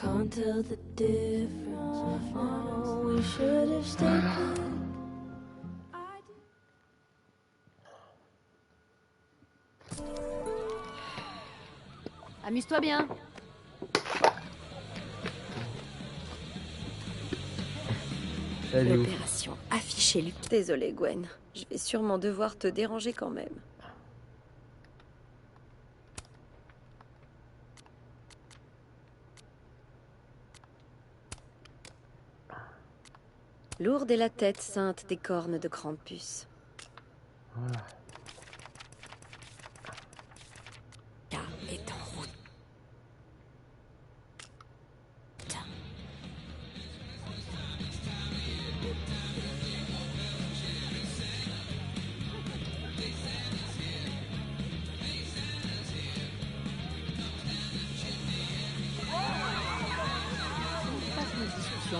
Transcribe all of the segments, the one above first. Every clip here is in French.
Can't tell the difference. No, we should have stayed put. Amuse-toi bien. L'opération affichée, Luc. Désolée, Gwen. Je vais sûrement devoir te déranger quand même. Lourde est la tête ceinte des cornes de Krampus. Voilà. K est en route.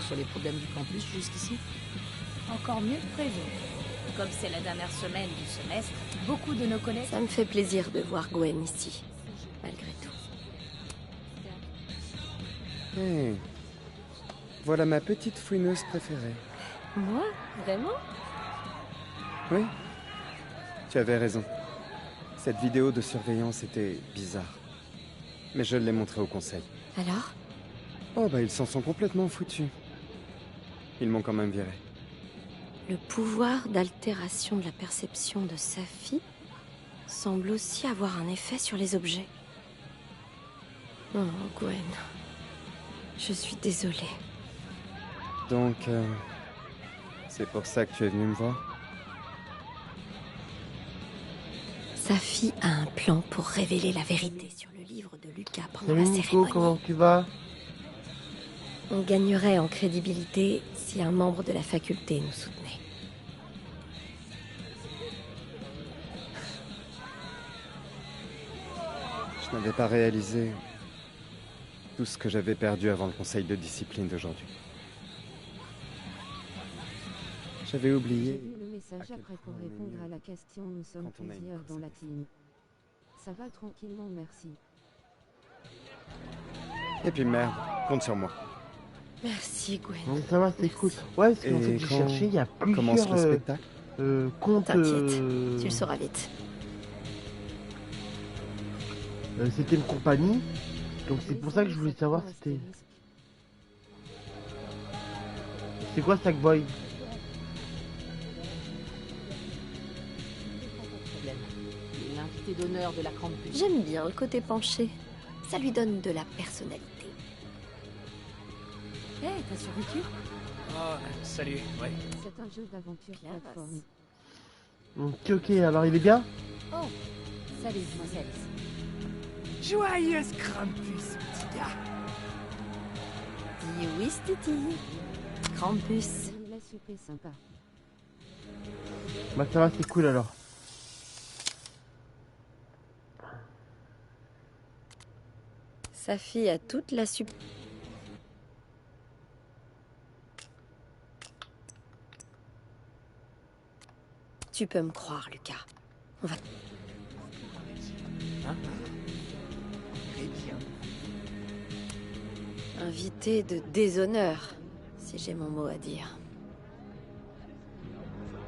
Sur les problèmes du campus jusqu'ici. Encore mieux que prévu. Comme c'est la dernière semaine du semestre, beaucoup de nos collègues... Ça me fait plaisir de voir Gwen ici, malgré tout. Hey. Voilà ma petite fouineuse préférée. Moi? Vraiment? Oui. Tu avais raison. Cette vidéo de surveillance était bizarre. Mais je l'ai montrée au conseil. Alors? Oh bah ils s'en sont complètement foutus. Ils m'ont quand même viré. Le pouvoir d'altération de la perception de Safi semble aussi avoir un effet sur les objets. Oh, Gwen. Je suis désolée. Donc, c'est pour ça que tu es venu me voir? Safi a un plan pour révéler la vérité sur le livre de Lucas pendant Salut la Nico, cérémonie. comment tu vas? On gagnerait en crédibilité si un membre de la faculté nous soutenait. Je n'avais pas réalisé tout ce que j'avais perdu avant le conseil de discipline d'aujourd'hui. J'avais oublié. J'ai vu le message après pour répondre à la question. Nous sommes quand on a une plusieurs dans la course. team. Ça va tranquillement, merci. Et puis merde, compte sur moi. Merci, Gwen. Donc ça va, c'est cool. Ouais, parce qu'en Et fait, j'ai quand cherché, il y a commence plusieurs le spectacle? comptes... T'inquiète, tu le sauras vite. c'était une compagnie, donc c'est pour ça que je voulais savoir c'était... C'est quoi Sackboy? L'invité d'honneur de la campus. J'aime bien le côté penché. Ça lui donne de la personnalité. Hé, t'as survécu? Oh, salut, ouais. C'est un jeu d'aventure Classe. plateforme. Ok, alors il est bien? Oh, salut, princesse. Joyeuse Krampus, petit gars. Dis oui, Stiti. Krampus. Il laisse super sympa. Bah ça va, c'est cool alors. Safi a toute la Tu peux me croire, Lucas. On va... Eh bien. Invité de déshonneur, si j'ai mon mot à dire.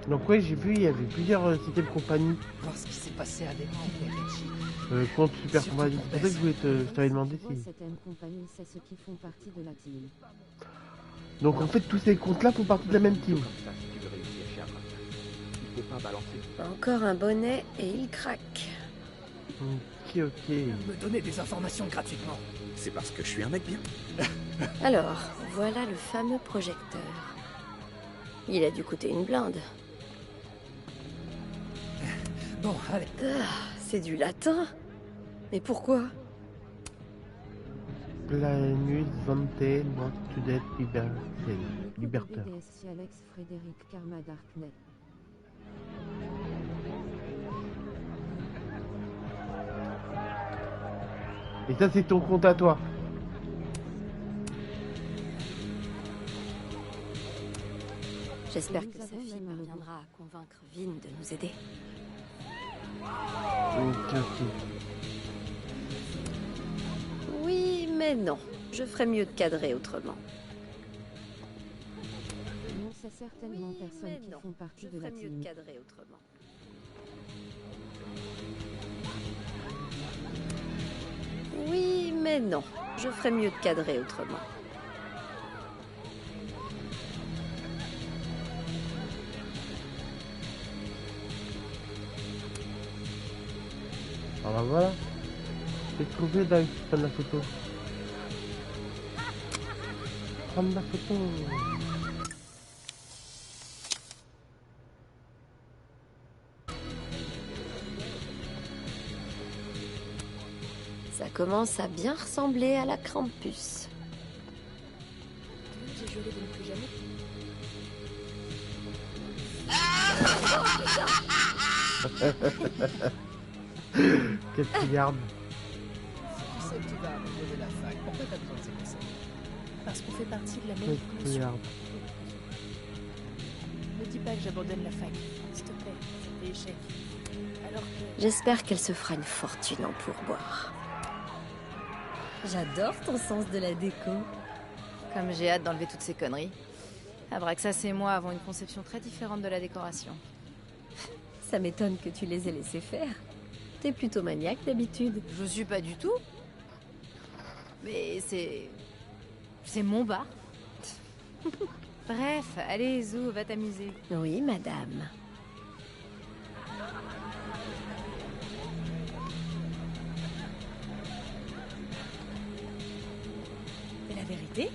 Donc ouais, j'ai vu, il y avait plusieurs systèmes compagnie. Voir ce qui s'est passé avec Kim et Reggie. Compte super compagnie. C'est pour ça que je voulais je t'avais demandé Moi, si... certaines compagnies, c'est ceux qui font partie de la team. Donc en fait, tous ces comptes-là font partie de la même team. Comme ça, si tu veux réussir chez un matin, il faut pas balancer. Encore un bonnet et il craque. Ok. Me donner des informations gratuitement. C'est parce que je suis un mec bien. Alors, voilà le fameux projecteur. Il a dû coûter une blinde. Bon, allez. Ah, c'est du latin. Mais pourquoi? Planus Vante Mort Tudet Libertaire. BDSC Alex Frédéric Karma Darknet. Et ça, c'est ton compte à toi. J'espère Nous que avons Safi même un logo. parviendra à convaincre Vin de nous aider. Ok. Oui, mais non. Je ferais mieux de cadrer autrement. Non, c'est certainement personnes qui font partie Je de la ferais mieux team. de cadrer autrement. Oui, mais non. Je ferais mieux de cadrer autrement. Ah bah voilà. J'ai trouvé Dave, prendre la photo. Prendre la photo. Ça commence à bien ressembler à la Krampus. J'ai juré de ne plus jamais. Quelle criarde. Tu sais que tu vas abandonner la fac. Pourquoi t'as besoin de ces conseils? Parce qu'on fait partie de la même Quelle commission. criarde. Ne dis pas que j'abandonne la fac. S'il te plaît, c'est des échecs. Alors que... J'espère qu'elle se fera une fortune en pourboire. J'adore ton sens de la déco. Comme j'ai hâte d'enlever toutes ces conneries. Abraxas et moi avons une conception très différente de la décoration. Ça m'étonne que tu les aies laissés faire. T'es plutôt maniaque d'habitude. Je suis pas du tout. Mais c'est... C'est mon bar. Bref, allez Zou, va t'amuser. Oui, madame. Et la vérité,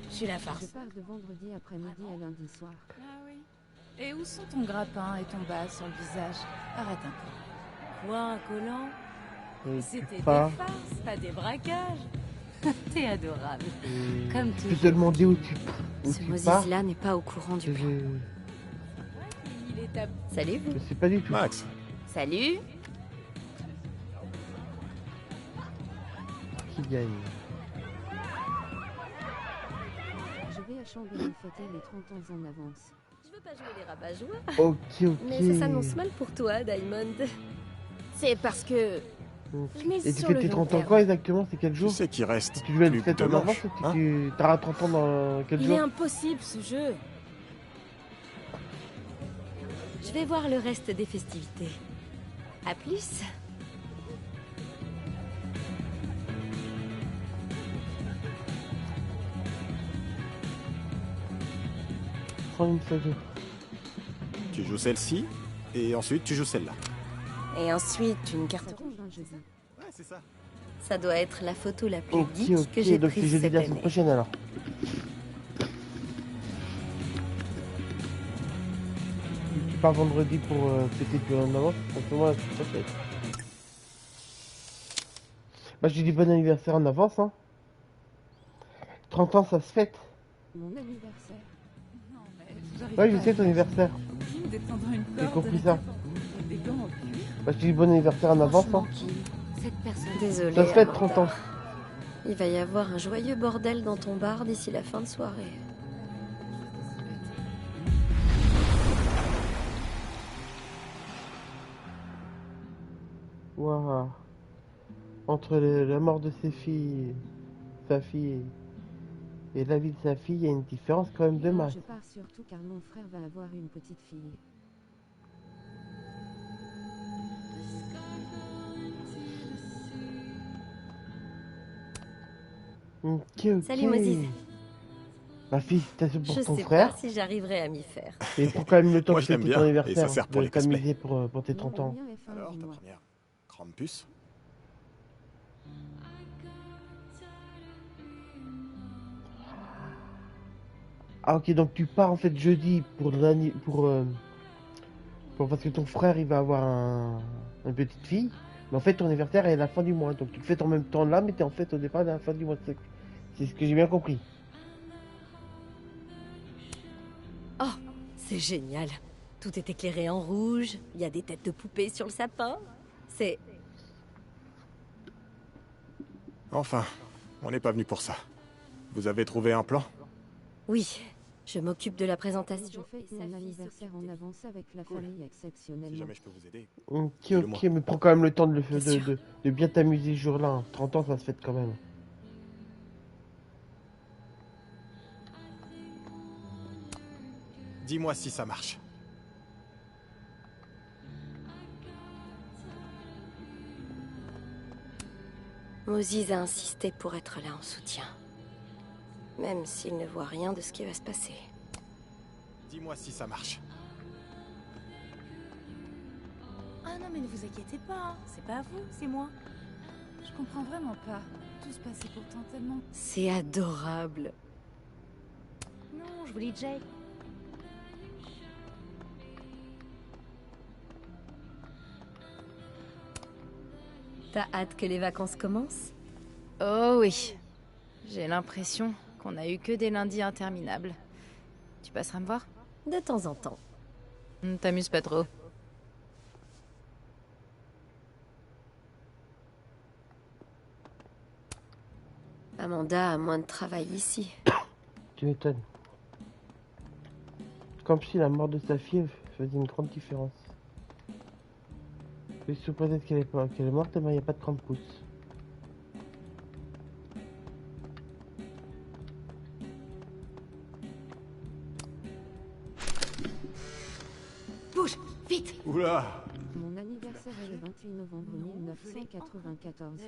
je suis la Je farce. pars de vendredi après-midi à lundi soir. Ah oui. Et où sont ton grappin et ton bas sur le visage? Arrête un peu. Quoi, un collant? Et C'était tu des pars. farces, pas des braquages. T'es adorable. Comme Je peux te toujours. demander où Ce tu pars. Moses-là n'est pas au courant du plan. Il est à... Salut vous. Je sais pas du tout. Max, Salut. Qui gagne. Je vais à Chambéry fêter les 30 ans en avance. Je veux pas jouer les rabat-joie, Ok. mais ça s'annonce mal pour toi, Diamond. C'est parce que je mise Et tu sur fais le tes long 30 ans terme. quand exactement? C'est quel tu jour? sais qu'il reste Tu veux plus le que fête 2 en avance manches, ou hein? tu auras 30 ans dans quel Il est jour? impossible ce jeu. Je vais voir le reste des festivités. À plus. Prends une photo. Tu joues celle-ci, et ensuite tu joues celle-là. Et ensuite, une Ça carte rouge. tombe un jeudi. Ouais, c'est ça. Ça doit être la photo la plus Ok, geek que j'ai ok. Donc c'est prise jeudi cette la semaine année. prochaine alors. Tu pars vendredi pour fêter plus en avance. Donc moi, la semaine prochaine. Bah, je dis bon anniversaire en avance, hein. 30 ans, ça se fête. Mon anniversaire. Non, mais j'arrive Ouais, pas je sais à ton anniversaire. imaginer d'être dans une J'ai corde compris avec ça. des gants en cuir. Bah, je te dis bon anniversaire en avance, hein. Cette personne. Désolée. Ça se fête Amanda. 30 ans. Il va y avoir un joyeux bordel dans ton bar d'ici la fin de soirée. Waouh. Entre la mort de sa fille et la vie de sa fille, il y a une différence quand même de Non, masse. je pars surtout car mon frère va avoir une petite fille. Ok, ok. Salut, Moses. Bah, félicitations pour Je ton sais frère. pas si j'arriverai à m'y faire. Et pour quand même le temps Moi, de je l'aime fêter ton bien, et anniversaire, ça sert pour de les cosplays. t'amuser pour tes 30 ans. Bien est fin Alors, du ta mois. première Krampus. Ah ok, donc tu pars en fait jeudi pour parce que ton frère il va avoir une petite fille, mais en fait ton anniversaire est à la fin du mois, donc tu le fêtes en même temps là, mais t'es en fait au départ à la fin du mois. C'est ce que j'ai bien compris. Oh, c'est génial. Tout est éclairé en rouge. Il y a des têtes de poupées sur le sapin. C'est... Enfin, on n'est pas venu pour ça. Vous avez trouvé un plan? Oui, je m'occupe de la Je présentation. fête et sa mon fille anniversaire s'occupe en des- avance avec la Cool. famille Si exceptionnellement. jamais je peux vous aider. Ok, Dis-le-moi. ok, mais prends quand même le temps de, Bien sûr. de bien t'amuser ce jour-là. Hein. 30 ans, ça se fête quand même. Dis-moi si ça marche. Moses a insisté pour être là en soutien. Même s'il ne voit rien de ce qui va se passer. Dis-moi si ça marche. Ah non, mais ne vous inquiétez pas, hein. C'est pas vous, c'est moi. Je comprends vraiment pas. Tout se passait pourtant tellement... C'est adorable. Non, je voulais Jake. T'as hâte que les vacances commencent? Oh oui. J'ai l'impression qu'on a eu que des lundis interminables. Tu passeras me voir? De temps en temps. T'amuses pas trop. Amanda a moins de travail ici. Tu m'étonnes. Comme si la mort de sa fille faisait une grande différence. Mais sous prétexte qu'elle est morte, il n'y a pas de 30 pouces. Bouge, vite! Oula! Mon anniversaire est le 28 novembre 1994.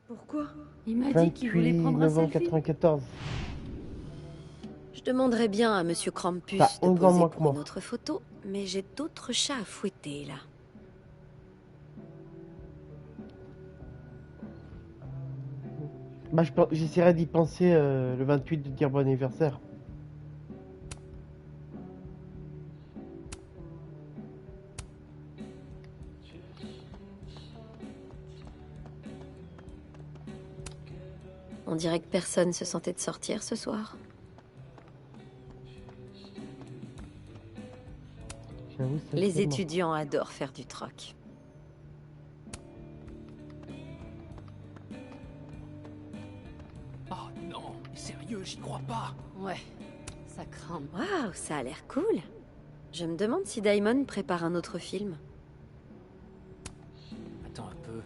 Pourquoi? Il m'a dit qu'il voulait 28 prendre un novembre selfie. 94. Je demanderais bien à Monsieur Krampus T'as de 11 ans poser moins que pour moi. une autre photo, mais j'ai d'autres chats à fouetter, là. Bah, j'essaierai d'y penser le 28 de dire bon anniversaire. On dirait que personne se sentait de sortir ce soir. J'avoue, c'est Les tellement- étudiants adorent faire du troc. Oh non, sérieux, j'y crois pas. Ouais, ça craint. Waouh, ça a l'air cool. Je me demande si Daimon prépare un autre film. Attends un peu.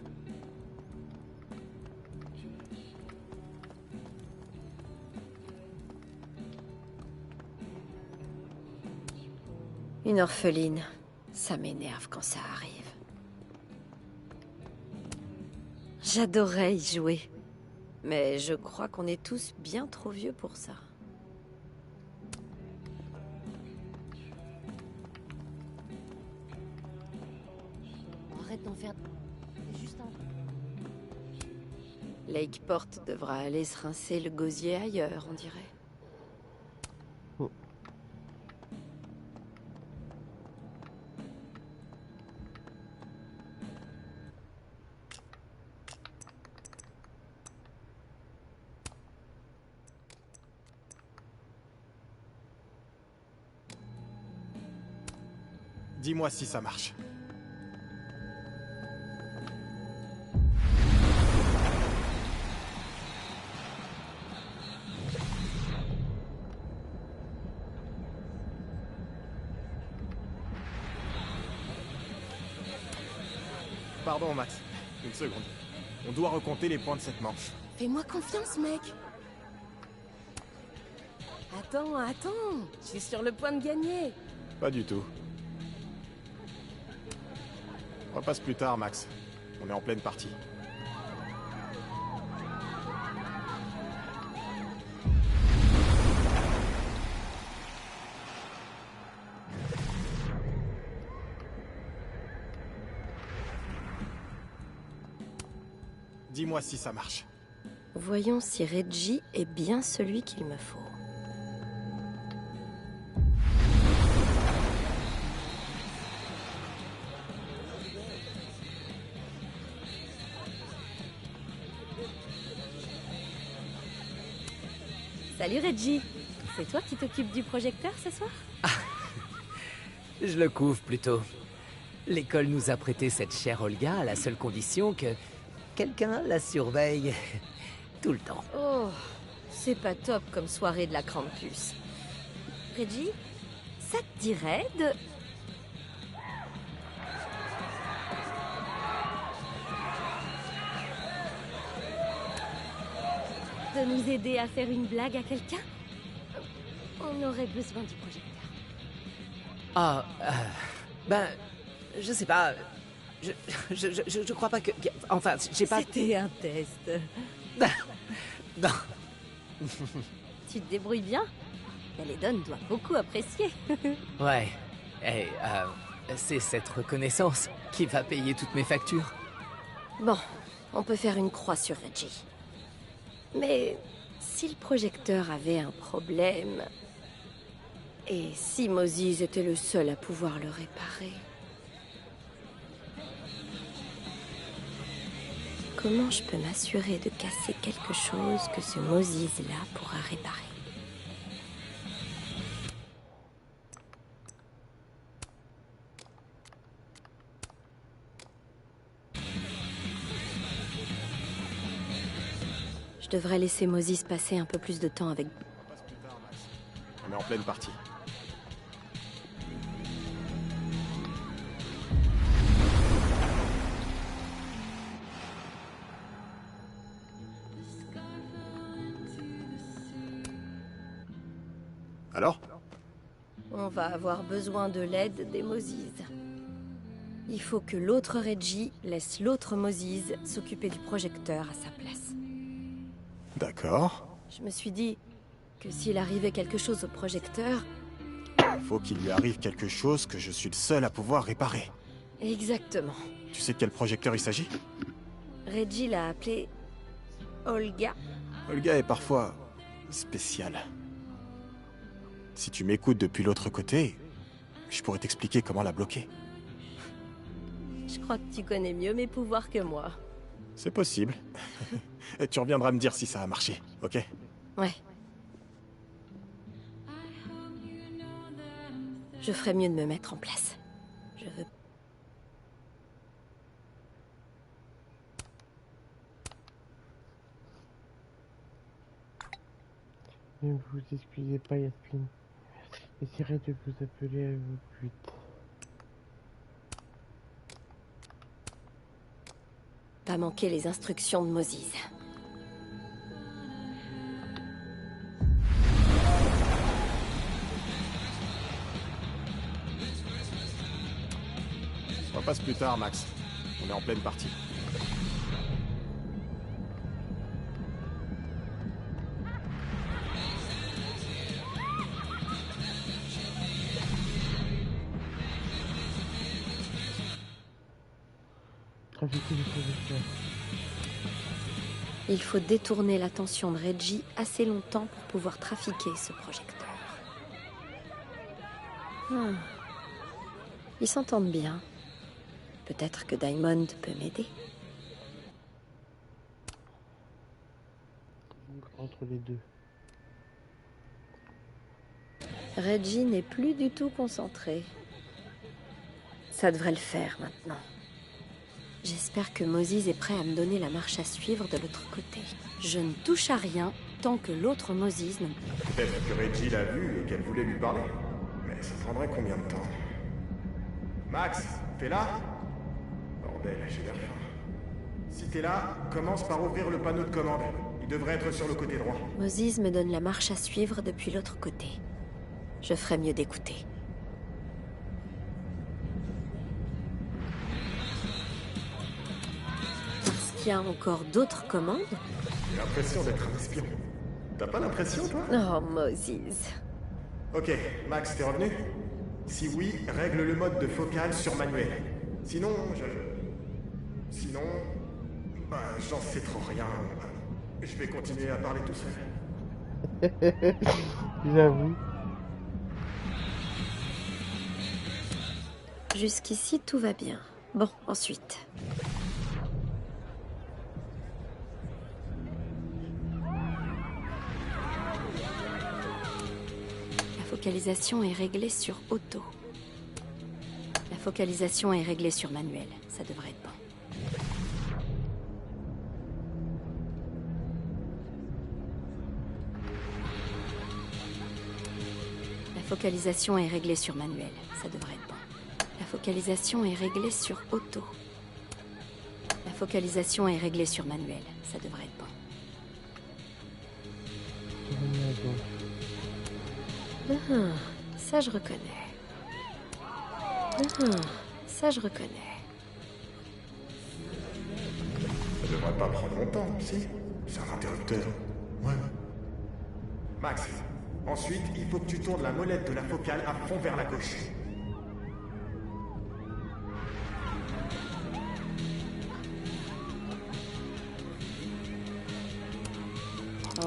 Une orpheline, ça m'énerve quand ça arrive. J'adorerais y jouer. Mais je crois qu'on est tous bien trop vieux pour ça. Arrête d'en faire. C'est juste un. Lakeport devra aller se rincer le gosier ailleurs, on dirait. Dis-moi si ça marche. Pardon, Max. Une seconde. On doit recompter les points de cette manche. Fais-moi confiance, mec. Attends. Je suis sur le point de gagner. Pas du tout. On repasse plus tard, Max. On est en pleine partie. Dis-moi si ça marche. Voyons si Reggie est bien celui qu'il me faut. Salut Reggie. C'est toi qui t'occupes du projecteur ce soir? Je le couvre plutôt. L'école nous a prêté cette chère Olga à la seule condition que quelqu'un la surveille tout le temps. Oh, c'est pas top comme soirée de la Krampus. Reggie, ça te dirait de nous aider à faire une blague à quelqu'un? On aurait besoin du projecteur. Ah, ben, je sais pas. Je crois pas que... Enfin, j'ai pas... C'était un test. Non. Tu te débrouilles bien? Caledon doit beaucoup apprécier. Ouais. Et, c'est cette reconnaissance qui va payer toutes mes factures. Bon, on peut faire une croix sur Reggie. Mais si le projecteur avait un problème... Et si Moses était le seul à pouvoir le réparer? Comment je peux m'assurer de casser quelque chose que ce Moses-là pourra réparer? Je devrais laisser Moses passer un peu plus de temps avec... On est en pleine partie. Alors? On va avoir besoin de l'aide des Moses. Il faut que l'autre Reggie laisse l'autre Moses s'occuper du projecteur à sa place. D'accord. Je me suis dit que s'il arrivait quelque chose au projecteur... Il faut qu'il lui arrive quelque chose que je suis le seul à pouvoir réparer. Exactement. Tu sais de quel projecteur il s'agit? Reggie l'a appelé... Olga. Olga est parfois... spéciale. Si tu m'écoutes depuis l'autre côté, je pourrais t'expliquer comment la bloquer. Je crois que tu connais mieux mes pouvoirs que moi. C'est possible. Et tu reviendras me dire si ça a marché, ok? Ouais. Je ferais mieux de me mettre en place. Je veux... Ne vous excusez pas, Yasmine. J'essaierai de vous appeler à vous plus vite. Pas manquer les instructions de Moses. On repasse plus tard, Max. On est en pleine partie. Trafiquer les projecteurs. Il faut détourner l'attention de Reggie assez longtemps pour pouvoir trafiquer ce projecteur. Ils s'entendent bien. Peut-être que Diamond peut m'aider. Entre les deux. Reggie n'est plus du tout concentré. Ça devrait le faire maintenant. J'espère que Moses est prêt à me donner la marche à suivre de l'autre côté. Je ne touche à rien tant que l'autre Moses ne... Peut-être que Reggie l'a vu et qu'elle voulait lui parler. Mais ça prendrait combien de temps? Max, t'es là? Bordel, j'ai l'air faim. Si t'es là, commence par ouvrir le panneau de commande. Il devrait être sur le côté droit. Moses me donne la marche à suivre depuis l'autre côté. Je ferais mieux d'écouter. Parce qu'il y a encore d'autres commandes? J'ai l'impression d'être un espion. T'as pas l'impression, toi? Oh, Moses. Ok, Max, t'es revenu? Si oui, règle le mode de focale sur manuel. Sinon, Sinon... Bah, j'en sais trop rien. Je vais continuer à parler tout seul. J'avoue. Jusqu'ici, tout va bien. Bon, ensuite. La focalisation est réglée sur auto. La focalisation est réglée sur manuel. Ça devrait être bon. La focalisation est réglée sur manuel. Ça devrait être bon. La focalisation est réglée sur auto. La focalisation est réglée sur manuel. Ça devrait être bon. Ah, ça je reconnais. Ça, je reconnais. Ça devrait pas prendre longtemps, si? C'est un interrupteur. Ouais. Max, ensuite, il faut que tu tournes la molette de la focale à fond vers la gauche.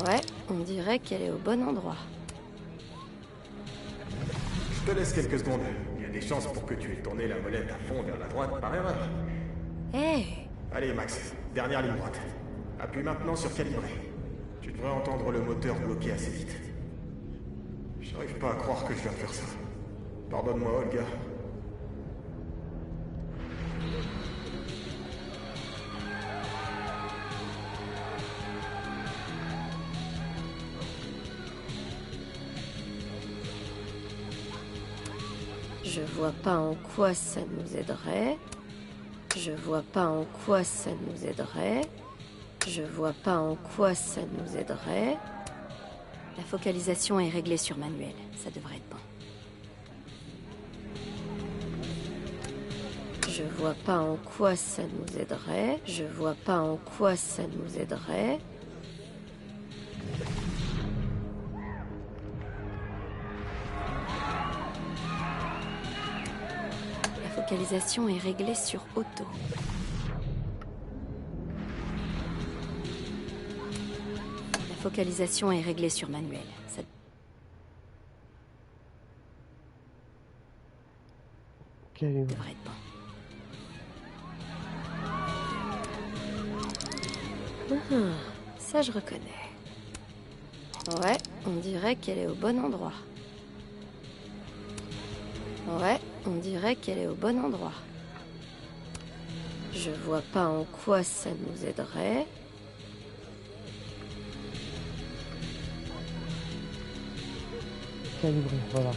Ouais, on dirait qu'elle est au bon endroit. Je te laisse quelques secondes. Il y a des chances pour que tu aies tourné la molette à fond vers la droite par erreur. Hé, Allez, Max, dernière ligne droite. Appuie maintenant sur calibrer. Tu devrais entendre le moteur bloquer assez vite. J'arrive pas à croire que je viens de faire ça. Pardonne-moi, Olga. je vois pas en quoi ça nous aiderait. Je vois pas en quoi ça nous aiderait. Je vois pas en quoi ça nous aiderait. La focalisation est réglée sur manuel. Ça devrait être bon. Je vois pas en quoi ça nous aiderait. Je vois pas en quoi ça nous aiderait. La focalisation est réglée sur auto. La focalisation est réglée sur manuel. Ça devrait être bon. Ça je reconnais. Ouais, on dirait qu'elle est au bon endroit. Ouais, on dirait qu'elle est au bon endroit. Je vois pas en quoi ça nous aiderait. Calibré, voilà.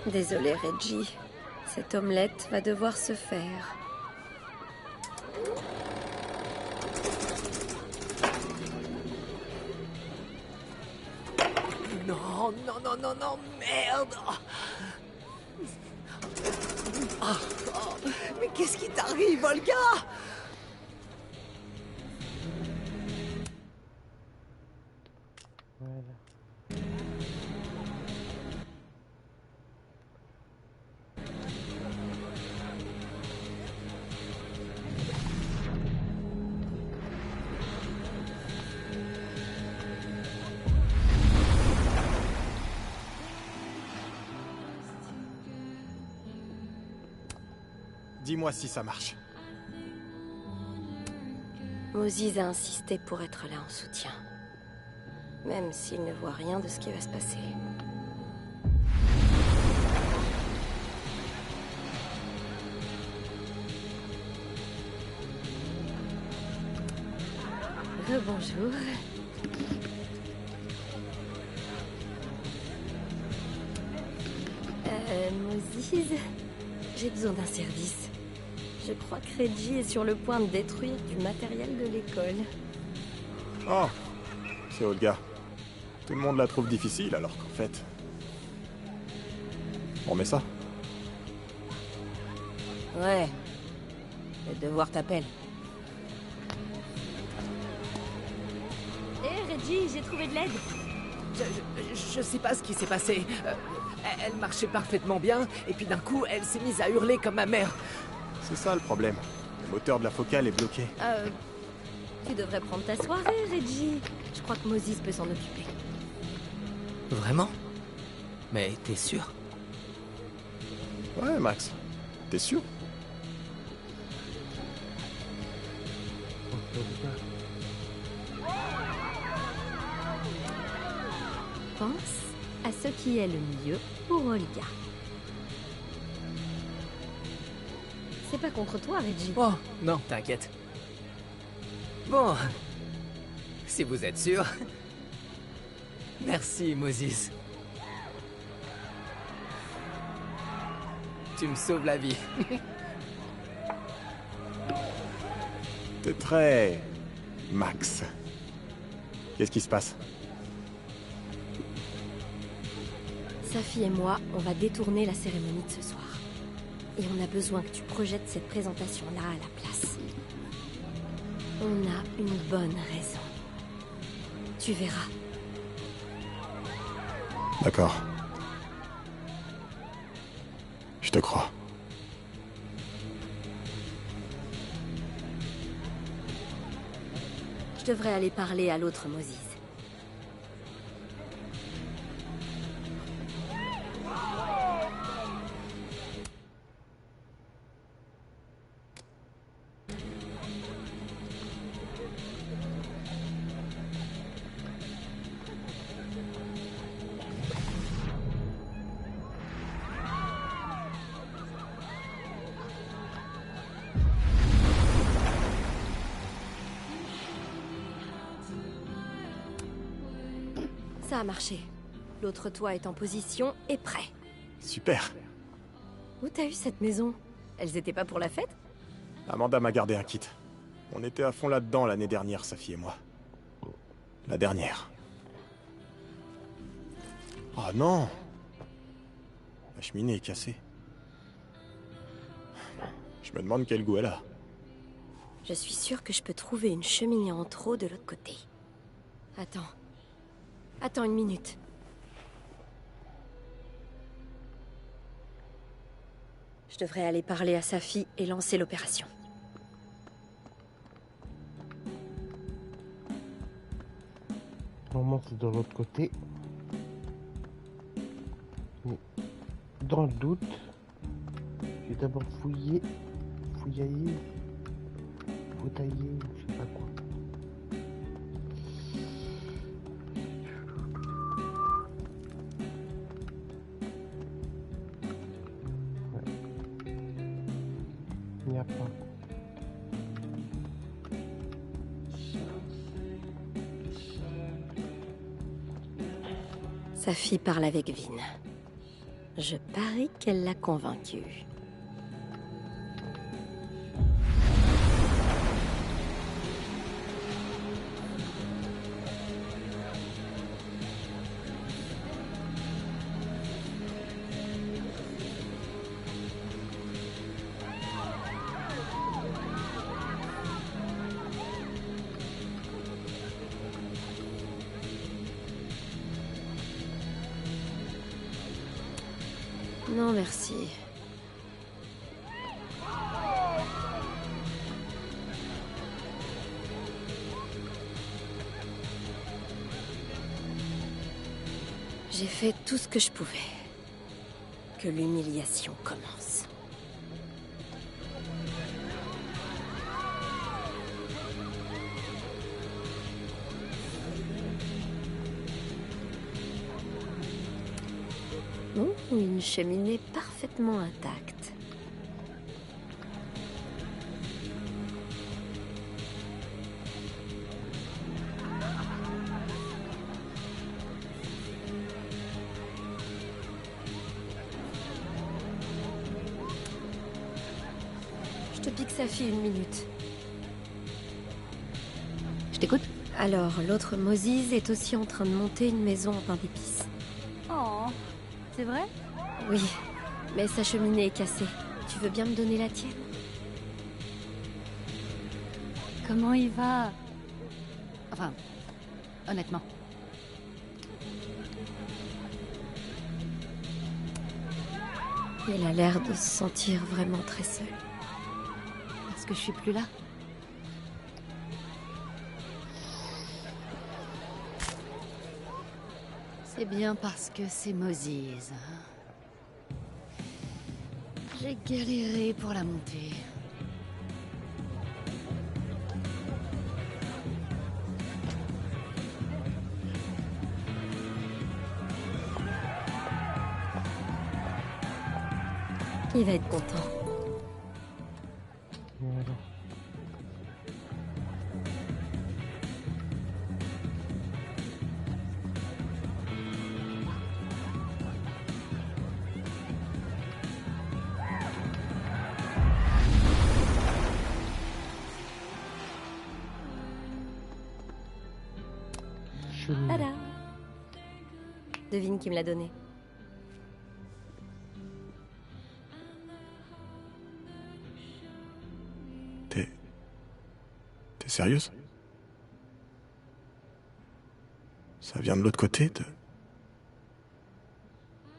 Désolé Reggie, cette omelette va devoir se faire. Non, non, non, non, non, merde! Mais qu'est-ce qui t'arrive, Olga? Voilà. Dis-moi si ça marche. Moses a insisté pour être là en soutien. Même s'il ne voit rien de ce qui va se passer. Rebonjour. Moses, j'ai besoin d'un service. Je crois que Reggie est sur le point de détruire du matériel de l'école. Oh, c'est Olga. Tout le monde la trouve difficile alors qu'en fait... On met ça. Ouais. Le devoir t'appelle. Hé Reggie, j'ai trouvé de l'aide. Je sais pas ce qui s'est passé. Elle marchait parfaitement bien, et puis d'un coup, elle s'est mise à hurler comme ma mère. C'est ça le problème. Le moteur de la focale est bloqué. Tu devrais prendre ta soirée, Reggie. Je crois que Moses peut s'en occuper. Vraiment? Mais t'es sûr? Ouais, Max. T'es sûr? Pense à ce qui est le mieux pour Olga. C'est pas contre toi, Reggie. Oh, non, t'inquiète. Bon, si vous êtes sûr... Merci, Moses. Tu me sauves la vie. T'es très... Max. Qu'est-ce qui se passe? Safi et moi, on va détourner la cérémonie de ce soir. Et on a besoin que tu projettes cette présentation-là à la place. On a une bonne raison. Tu verras. D'accord. Je te crois. Je devrais aller parler à l'autre Moses. Ça a marché. L'autre toit est en position et prêt. Super. Où t'as eu cette maison? Elles étaient pas pour la fête? Amanda m'a gardé un kit. On était à fond là-dedans l'année dernière, Safi et moi. La dernière. Oh non! La cheminée est cassée. Je me demande quel goût elle a. Je suis sûre que je peux trouver une cheminée en trop de l'autre côté. Attends. Attends une minute. Je devrais aller parler à Safi et lancer l'opération. Normalement, c'est de l'autre côté. Mais dans le doute, je vais d'abord fouiller, fouillailler, fautailler, je sais pas quoi. Il n'y a pas. Safi parle avec Vin. Je parie qu'elle l'a convaincue. Non, merci. J'ai fait tout ce que je pouvais. Que l'humiliation commence. Oh, une cheminée parfaitement intacte. Je te pique Safi une minute. Je t'écoute. Alors, l'autre Moses est aussi en train de monter une maison en pain d'épices. Oh, c'est vrai? Oui, mais sa cheminée est cassée. Tu veux bien me donner la tienne? Comment il va? Enfin, honnêtement. Il a l'air de se sentir vraiment très seul. Parce que je suis plus là. C'est bien parce que c'est Moses. J'ai galéré pour la monter. Il va être content. Voilà. Tada! Devine qui me l'a donné. sérieuse? Ça vient de l'autre côté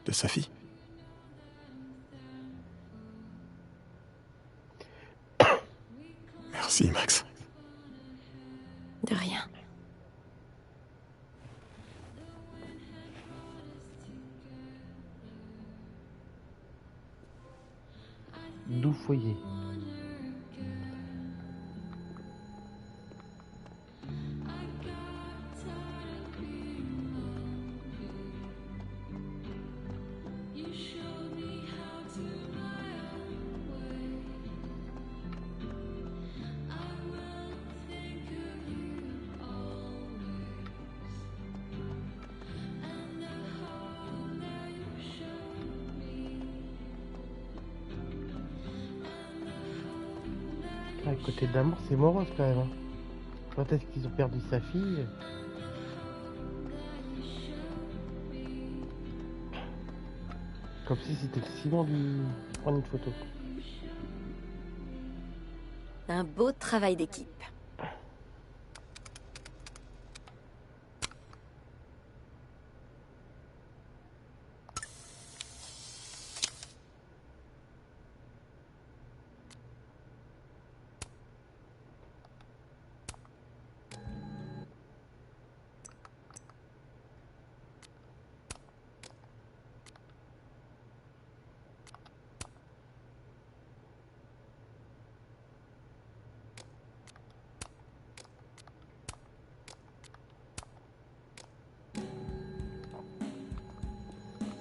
de sa fille? Merci, Max. De rien. Doux foyer. À côté d'amour, c'est morose quand même. Hein. Quand est-ce qu'ils ont perdu sa fille? Comme si c'était le ciment du prendre une photo. Un beau travail d'équipe.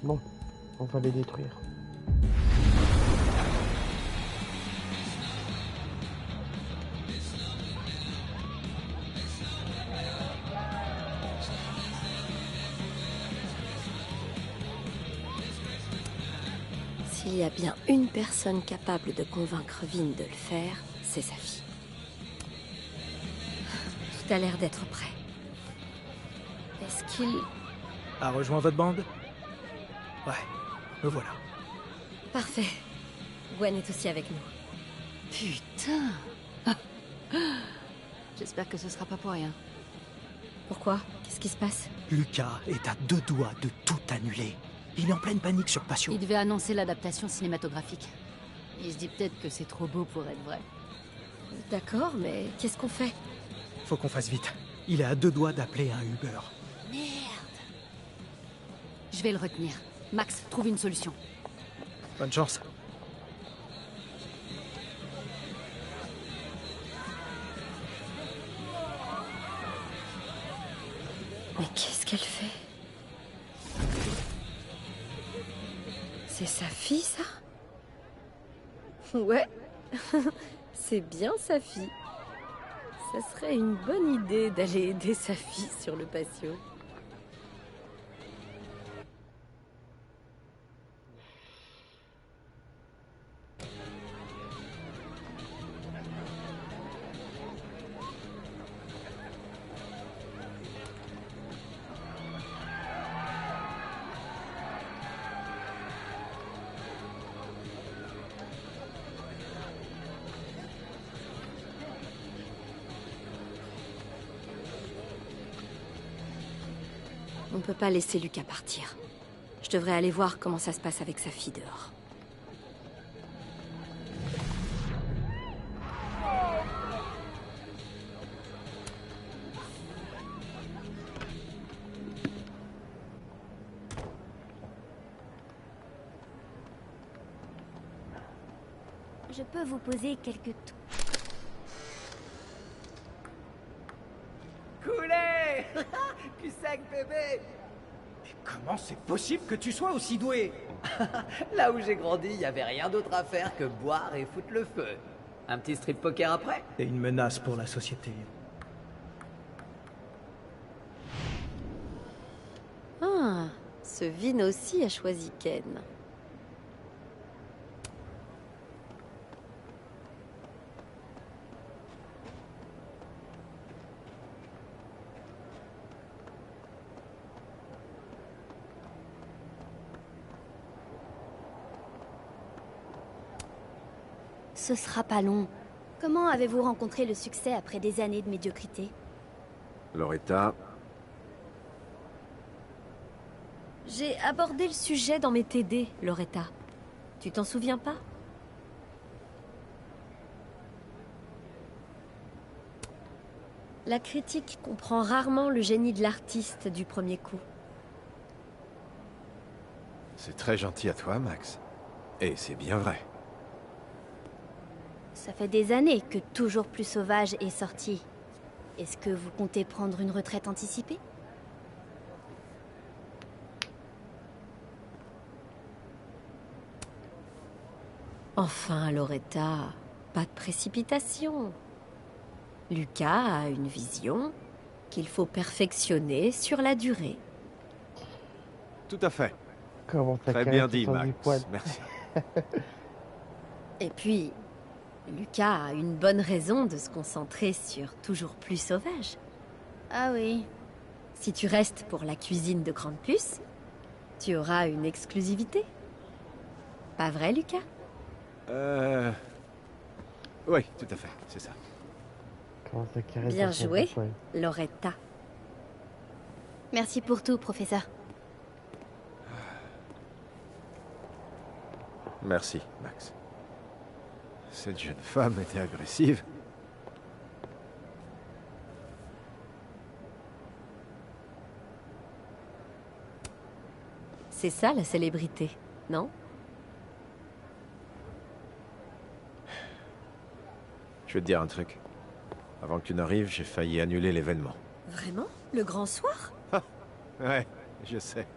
Bon, on va les détruire. S'il y a bien une personne capable de convaincre Vin de le faire, c'est sa fille. Tout a l'air d'être prêt. Est-ce qu'il... A rejoint votre bande? Ouais, me voilà. Parfait. Gwen est aussi avec nous. Putain. J'espère que ce sera pas pour rien. Pourquoi? Qu'est-ce qui se passe? Lucas est à 2 doigts de tout annuler. Il est en pleine panique sur Patio. Il devait annoncer l'adaptation cinématographique. Il se dit peut-être que c'est trop beau pour être vrai. D'accord, mais qu'est-ce qu'on fait? Faut qu'on fasse vite. Il est à 2 doigts d'appeler un Uber. Merde. Je vais le retenir. Max, trouve une solution. Bonne chance. Mais qu'est-ce qu'elle fait? C'est sa fille, ça? Ouais, c'est bien sa fille. Ça serait une bonne idée d'aller aider sa fille sur le patio. On peut pas laisser Lucas partir. Je devrais aller voir comment ça se passe avec sa fille dehors. Je peux vous poser quelques... Coulé. Cul sec, bébé. Mais comment c'est possible que tu sois aussi doué? Là où j'ai grandi, il y avait rien d'autre à faire que boire et foutre le feu. Un petit strip poker après? T'es une menace pour la société. Ah, ce Vin aussi a choisi Ken. Ce sera pas long. Comment avez-vous rencontré le succès après des années de médiocrité? Loretta, J'ai abordé le sujet dans mes TD, Loretta. Tu t'en souviens pas? La critique comprend rarement le génie de l'artiste du premier coup. c'est très gentil à toi, Max. Et c'est bien vrai. Ça fait des années que Toujours plus sauvage est sorti. Est-ce que vous comptez prendre une retraite anticipée? Enfin, Loretta, pas de précipitation. Lucas a une vision qu'il faut perfectionner sur la durée. Tout à fait. Comment t'as Très carré bien tout dit, sans du Max. poil. Merci. Et puis, Lucas a une bonne raison de se concentrer sur Toujours plus sauvage. Ah oui. Si tu restes pour la cuisine de Grande Puce, tu auras une exclusivité. Pas vrai, Lucas? Oui, tout à fait, c'est ça. Comment t'as carré Bien tout sans du joué, poil. Loretta. Merci pour tout, professeur. Merci, Max. Cette jeune femme était agressive. C'est ça la célébrité, non? Je vais te dire un truc. Avant que tu n'arrives, j'ai failli annuler l'événement. Vraiment? Le grand soir? Ouais, je sais.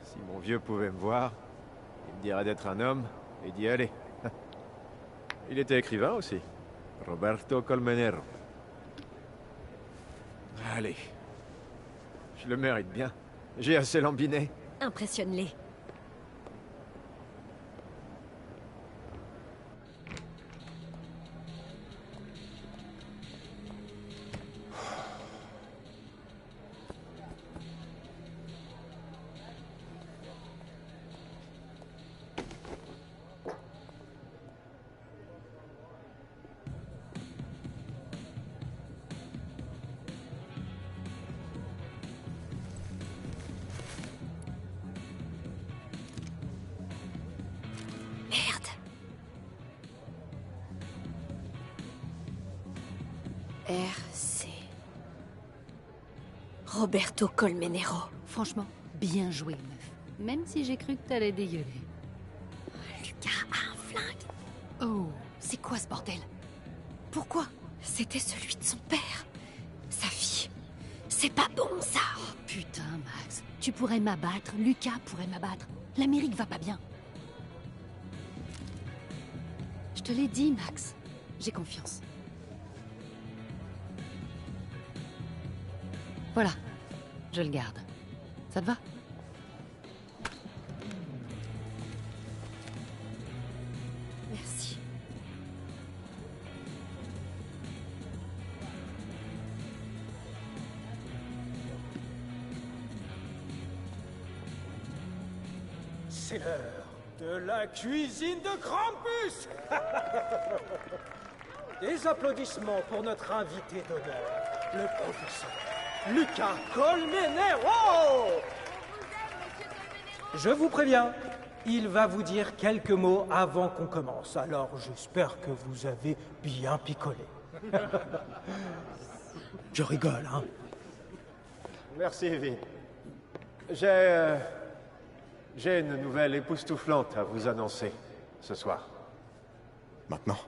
Si mon vieux pouvait me voir, il me dirait d'être un homme et d'y aller. Il était écrivain aussi. Roberto Colmenero. Allez. Je le mérite bien. J'ai assez lambiné. Impressionne-les. RC. Roberto Colmenero. Franchement, bien joué, meuf. Même si j'ai cru que t'allais dégueuler. Lucas a un flingue. Oh, c'est quoi ce bordel? Pourquoi? C'était celui de son père. Sa fille. C'est pas bon, ça. Oh, putain, Max. Tu pourrais m'abattre, Lucas pourrait m'abattre. L'Amérique va pas bien. Je te l'ai dit, Max. J'ai confiance. Voilà, je le garde. Ça te va? Merci. C'est l'heure de la cuisine de Krampus. Des applaudissements pour notre invité d'honneur, le professeur Lucas Colmenero. Je vous préviens, il va vous dire quelques mots avant qu'on commence, alors j'espère que vous avez bien picolé. Je rigole, hein. Merci, Evie. J'ai une nouvelle époustouflante à vous annoncer ce soir. Maintenant?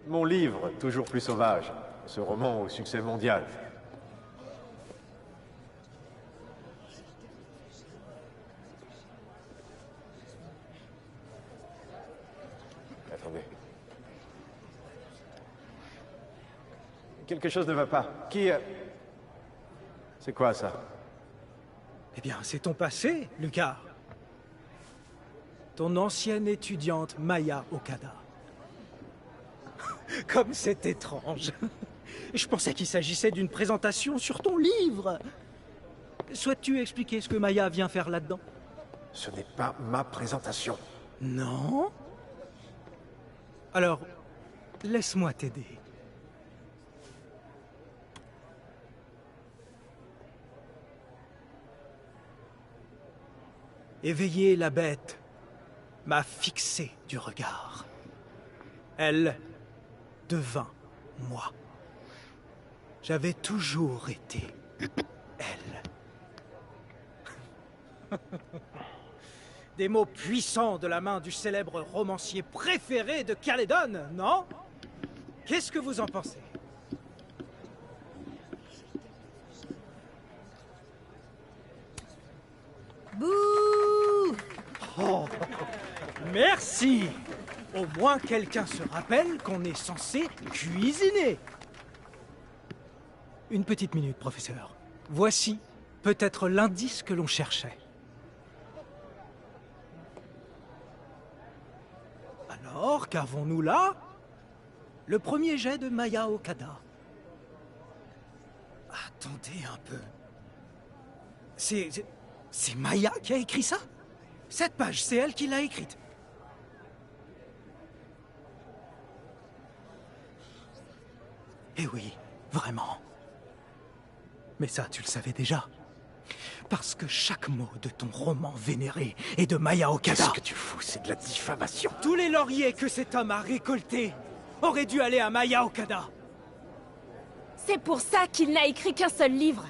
Mon livre, Toujours plus sauvage, ce roman au succès mondial. Attendez. Quelque chose ne va pas. Qui... C'est quoi ça? Eh bien, c'est ton passé, Lucas. Ton ancienne étudiante Maya Okada. Comme c'est étrange. Je pensais qu'il s'agissait d'une présentation sur ton livre. Souhaites-tu expliquer ce que Maya vient faire là-dedans? Ce n'est pas ma présentation. Non? Alors, Laisse-moi t'aider. Éveiller la bête m'a fixé du regard. Elle devint moi. J'avais toujours été elle. Des mots puissants de la main du célèbre romancier préféré de Calédon, non? Qu'est-ce que vous en pensez? Bouh! Oh, merci! Au moins quelqu'un se rappelle qu'on est censé cuisiner. Une petite minute, professeur. Voici peut-être l'indice que l'on cherchait. Alors, qu'avons-nous là? Le premier jet de Maya Okada. Attendez un peu. C'est Maya qui a écrit ça? Cette page, c'est elle qui l'a écrite. Eh oui, vraiment. Mais ça, tu le savais déjà. Parce que chaque mot de ton roman vénéré est de Maya Okada. Qu'est-ce que tu fous? C'est de la diffamation. Tous les lauriers que cet homme a récoltés auraient dû aller à Maya Okada. C'est pour ça qu'il n'a écrit qu'un seul livre.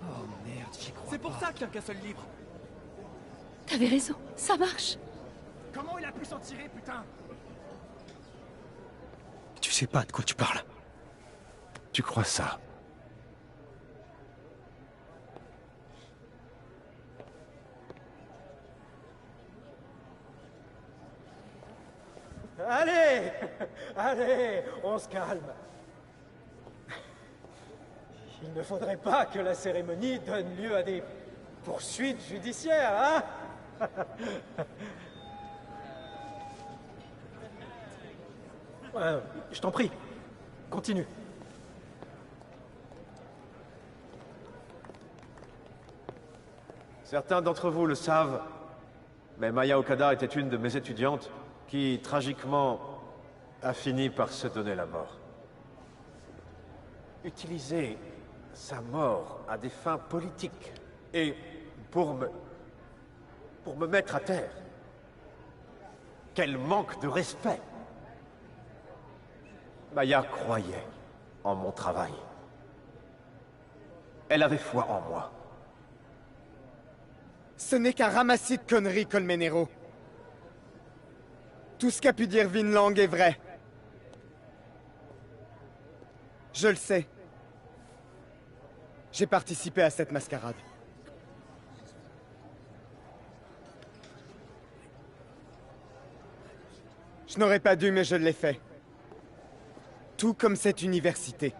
Oh merde, j'y crois. C'est pour ça qu'il n'y a qu'un seul livre. T'avais raison, ça marche. Comment il a pu s'en tirer, putain? Tu sais pas de quoi tu parles. Tu crois ça? Allez! Allez, on se calme. Il ne faudrait pas que la cérémonie donne lieu à des poursuites judiciaires, hein? Je t'en prie, continue. Certains d'entre vous le savent, mais Maya Okada était une de mes étudiantes qui, tragiquement, a fini par se donner la mort. Utiliser sa mort à des fins politiques et pour me mettre à terre. Quel manque de respect! Maya croyait en mon travail. Elle avait foi en moi. Ce n'est qu'un ramassis de conneries, Colmenero. Tout ce qu'a pu dire Vinland est vrai. Je le sais. J'ai participé à cette mascarade. Je n'aurais pas dû, mais je l'ai fait. Tout comme cette université.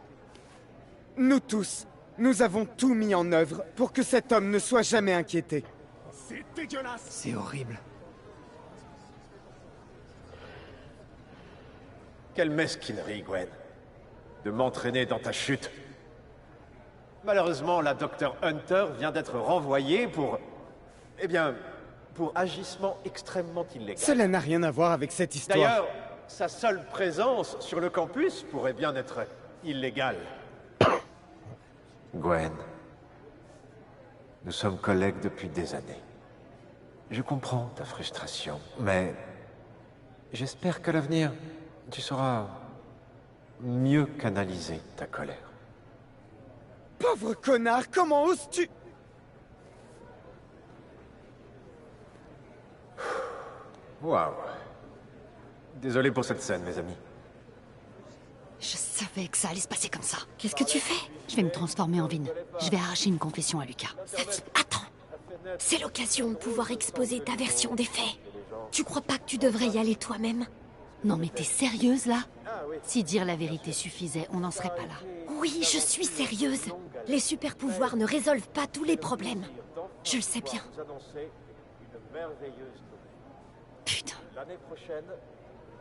Nous tous, nous avons tout mis en œuvre pour que cet homme ne soit jamais inquiété. C'est dégueulasse! C'est horrible. Quelle mesquinerie, Gwen, de m'entraîner dans ta chute. Malheureusement, la Dr Hunter vient d'être renvoyée pour... Eh bien, pour agissement extrêmement illégal. Cela n'a rien à voir avec cette histoire. D'ailleurs, sa seule présence sur le campus pourrait bien être illégale. Gwen, nous sommes collègues depuis des années. Je comprends ta frustration, mais j'espère qu'à l'avenir, tu sauras mieux canaliser ta colère. Pauvre connard, comment oses-tu? Waouh. Désolé pour cette scène, mes amis. Je savais que ça allait se passer comme ça. Qu'est-ce que tu fais? Je vais me transformer en Vin. Je vais arracher une confession à Lucas. Attends. C'est l'occasion de pouvoir exposer ta version des faits. Tu crois pas que tu devrais y aller toi-même? Non mais t'es sérieuse là? Si dire la vérité suffisait, on n'en serait pas là. Oui, je suis sérieuse. Les super pouvoirs ne résolvent pas tous les problèmes. Je le sais bien. Putain. L'année prochaine,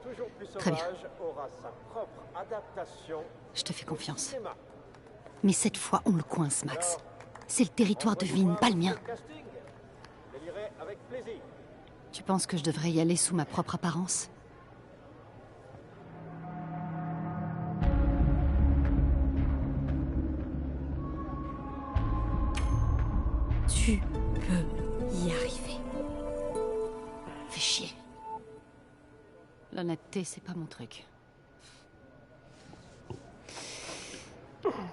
toujours plus Très bien. sauvage aura sa propre adaptation. Je te fais confiance. Mais cette fois, on le coince, Max. C'est le territoire de Vin, pas le mien. Je lirai avec plaisir. Tu penses que je devrais y aller sous ma propre apparence? Tu peux y arriver. Fais chier. L'honnêteté, c'est pas mon truc.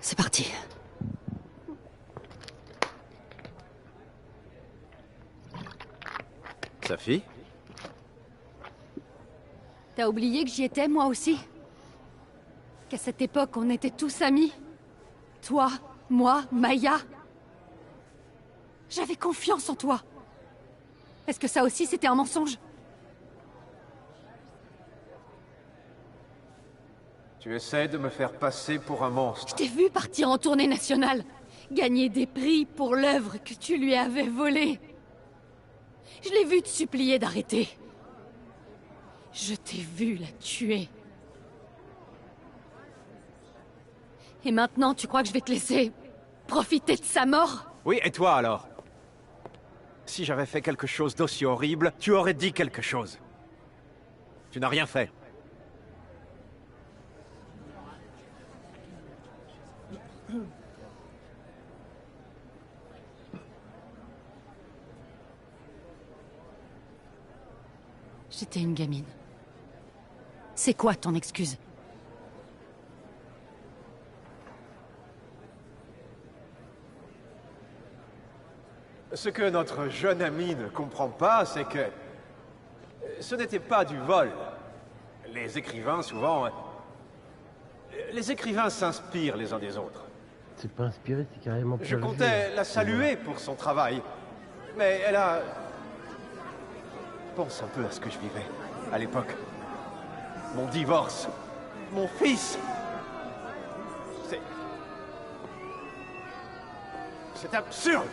C'est parti. Safi? T'as oublié que j'y étais, moi aussi? Qu'à cette époque, on était tous amis? Toi, moi, Maya? J'avais confiance en toi. Est-ce que ça aussi, c'était un mensonge? Tu essaies de me faire passer pour un monstre. Je t'ai vu partir en tournée nationale, gagner des prix pour l'œuvre que tu lui avais volée. Je l'ai vu te supplier d'arrêter. Je t'ai vu la tuer. Et maintenant, tu crois que je vais te laisser profiter de sa mort? Oui, et toi alors? Si j'avais fait quelque chose d'aussi horrible, tu aurais dit quelque chose. Tu n'as rien fait. J'étais une gamine. C'est quoi ton excuse? Ce que notre jeune ami ne comprend pas, c'est que ce n'était pas du vol. Les écrivains, souvent... Les écrivains s'inspirent les uns des autres. C'est pas inspiré, c'est carrément... Je comptais la saluer pour son travail. Mais elle a... Pense un peu à ce que je vivais, à l'époque. Mon divorce. Mon fils. C'est absurde.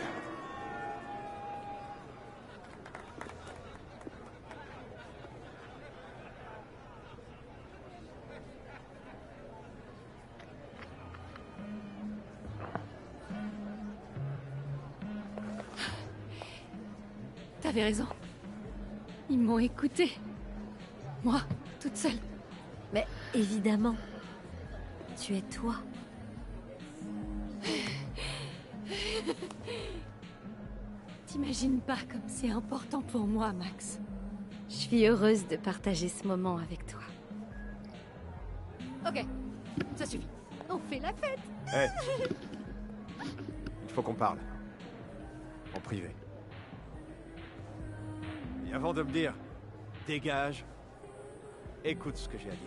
T'avais raison. Ils m'ont écouté. Moi, toute seule. Mais évidemment, tu es toi. T'imagines pas comme c'est important pour moi, Max. Je suis heureuse de partager ce moment avec toi. Ok, ça suffit. On fait la fête. Hé. Il faut qu'on parle. En privé. Et avant de me dire, dégage, écoute ce que j'ai à dire.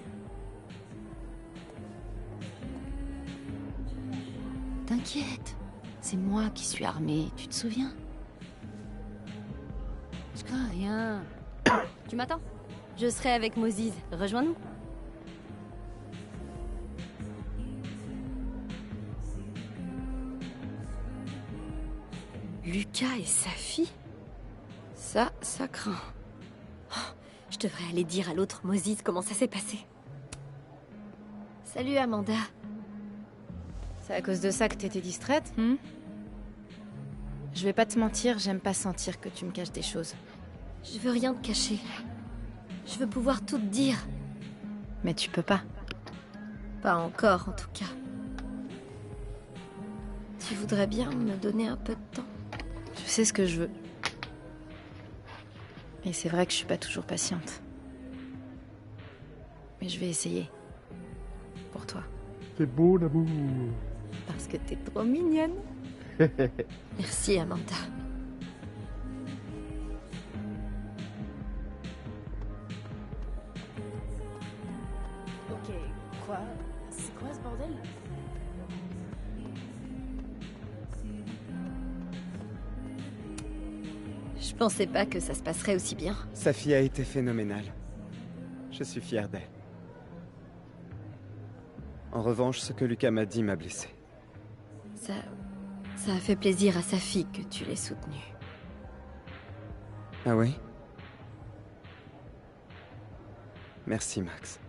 T'inquiète, c'est moi qui suis armée, tu te souviens? Je crains rien. Tu m'attends? Je serai avec Moses. Rejoins-nous. Lucas et Safi? Ça craint. Oh, je devrais aller dire à l'autre Moses comment ça s'est passé. Salut Amanda. C'est à cause de ça que t'étais distraite, Je vais pas te mentir, j'aime pas sentir que tu me caches des choses. Je veux rien te cacher. Je veux pouvoir tout te dire. Mais tu peux pas. Pas encore, en tout cas. Tu voudrais bien me donner un peu de temps? Je sais ce que je veux. Et c'est vrai que je suis pas toujours patiente. Mais je vais essayer. Pour toi. C'est beau l'amour. Parce que t'es trop mignonne. Merci, Amanda. Ok, quoi? C'est quoi ce bordel? Je pensais pas que ça se passerait aussi bien. Safi a été phénoménale. Je suis fier d'elle. En revanche, ce que Lucas m'a dit m'a blessé. Ça a fait plaisir à Safi que tu l'aies soutenue. Ah oui? Merci, Max.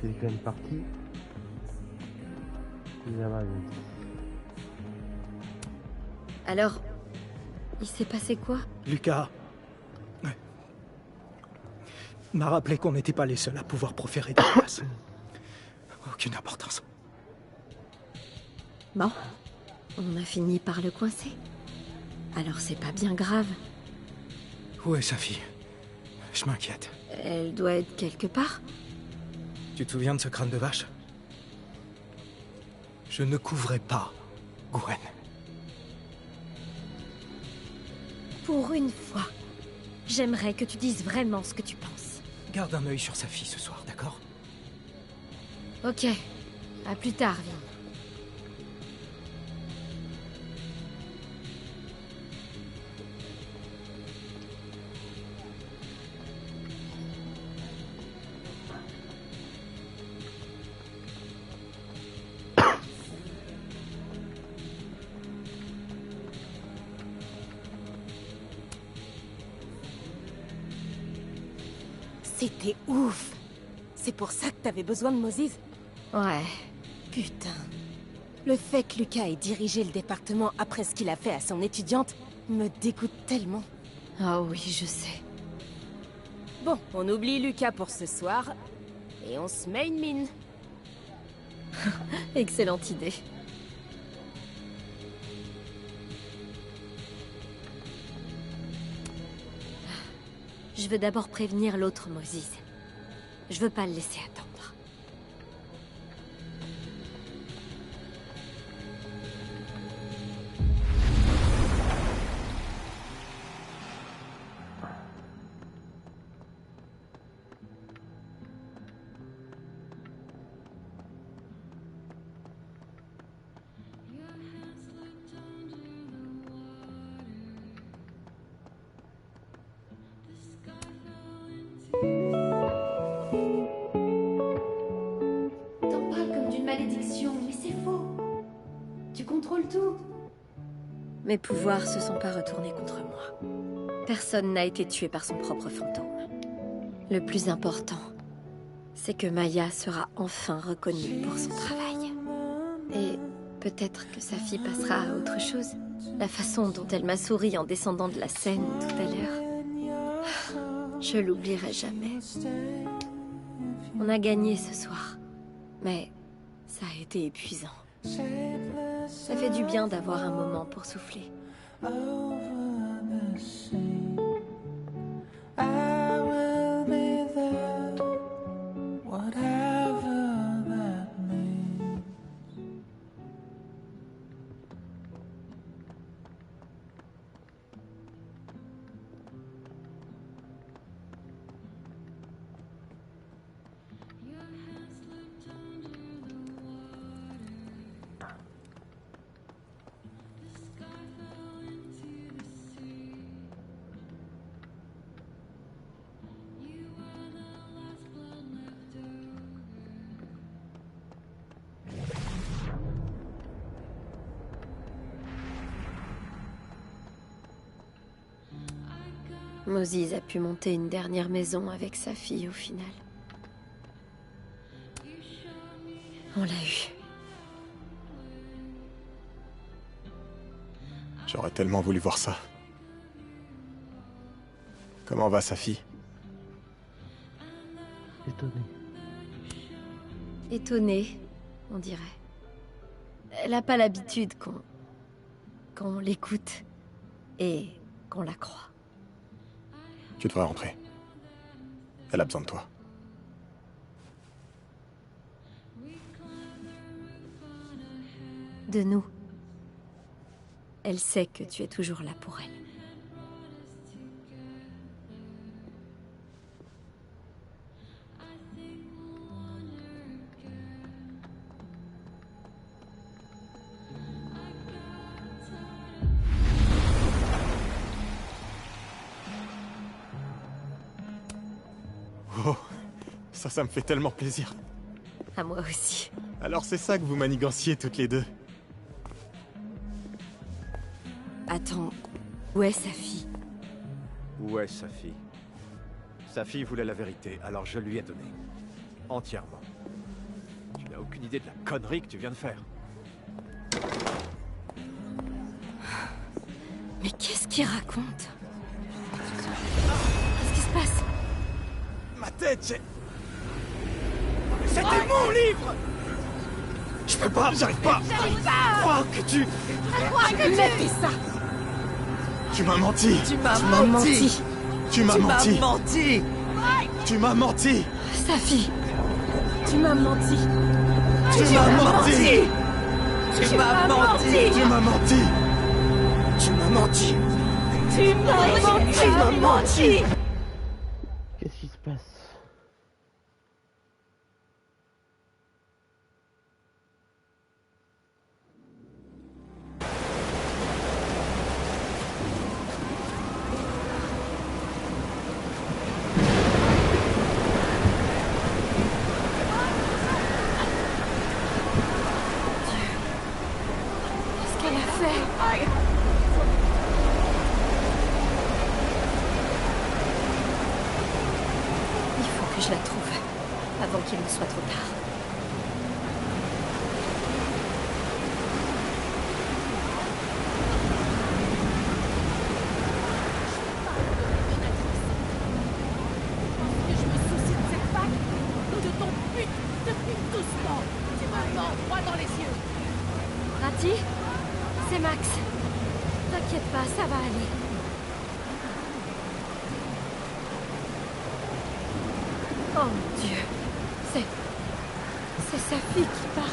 c'est quand même parti. Alors, il s'est passé quoi? Lucas m'a rappelé qu'on n'était pas les seuls à pouvoir proférer des menaces. Aucune importance. Bon, on a fini par le coincer. Alors c'est pas bien grave. Où est sa fille? Je m'inquiète. Elle doit être quelque part. Tu te souviens de ce crâne de vache? Je ne couvrais pas Gwen. Pour une fois, j'aimerais que tu dises vraiment ce que tu penses. Garde un œil sur sa fille ce soir, d'accord? Ok, à plus tard, Vin. C'était ouf. C'est pour ça que t'avais besoin de Moses? Ouais. Putain. Le fait que Lucas ait dirigé le département après ce qu'il a fait à son étudiante me dégoûte tellement. Ah oui, je sais. Bon, on oublie Lucas pour ce soir et on se met une mine. Excellente idée. Je veux d'abord prévenir l'autre Moses. Je veux pas le laisser attendre. T'en parles comme d'une malédiction, mais c'est faux. Tu contrôles tout. Mes pouvoirs se sont pas retournés contre moi. Personne n'a été tué par son propre fantôme. Le plus important, c'est que Maya sera enfin reconnue pour son travail. Et peut-être que sa fille passera à autre chose. La façon dont elle m'a souri en descendant de la scène tout à l'heure. Je l'oublierai jamais. On a gagné ce soir. Mais ça a été épuisant. Ça fait du bien d'avoir un moment pour souffler. Moses a pu monter une dernière maison avec sa fille au final. On l'a eu. J'aurais tellement voulu voir ça. Comment va sa fille? Étonnée, on dirait. Elle n'a pas l'habitude qu'on l'écoute et qu'on la croie. Tu devrais rentrer. Elle a besoin de toi. De nous. Elle sait que tu es toujours là pour elle. Oh, ça me fait tellement plaisir. À moi aussi. Alors c'est ça que vous maniganciez toutes les deux. Attends, où est sa fille? Où est sa fille? Sa fille voulait la vérité, alors je lui ai donné. Entièrement. aucune idée de la connerie que tu viens de faire. Mais qu'est-ce qu'il raconte? Qu'est-ce qui se passe? Ma tête, c'est... C'était mon livre! Je peux pas, j'arrive pas! J'arrive pas! Je crois que tu... Je crois que Mettez ça! Tu m'as menti! Tu m'as menti! Tu m'as menti! menti! Tu m'as menti! Safi! Tu m'as menti! Tu m'as menti! Tu m'as menti! Tu m'as menti! Tu m'as menti! Tu m'as menti! Qu'est-ce qui se passe? Qu'est-ce qu'elle a fait? Il faut que je la trouve avant qu'il ne soit trop tard. Que je me soucie de cette fac ou de ton but depuis tout ce temps. Tu me mens droit dans les yeux. Rati, c'est Max. T'inquiète pas, ça va aller. Oh mon Dieu, c'est sa fille qui parle.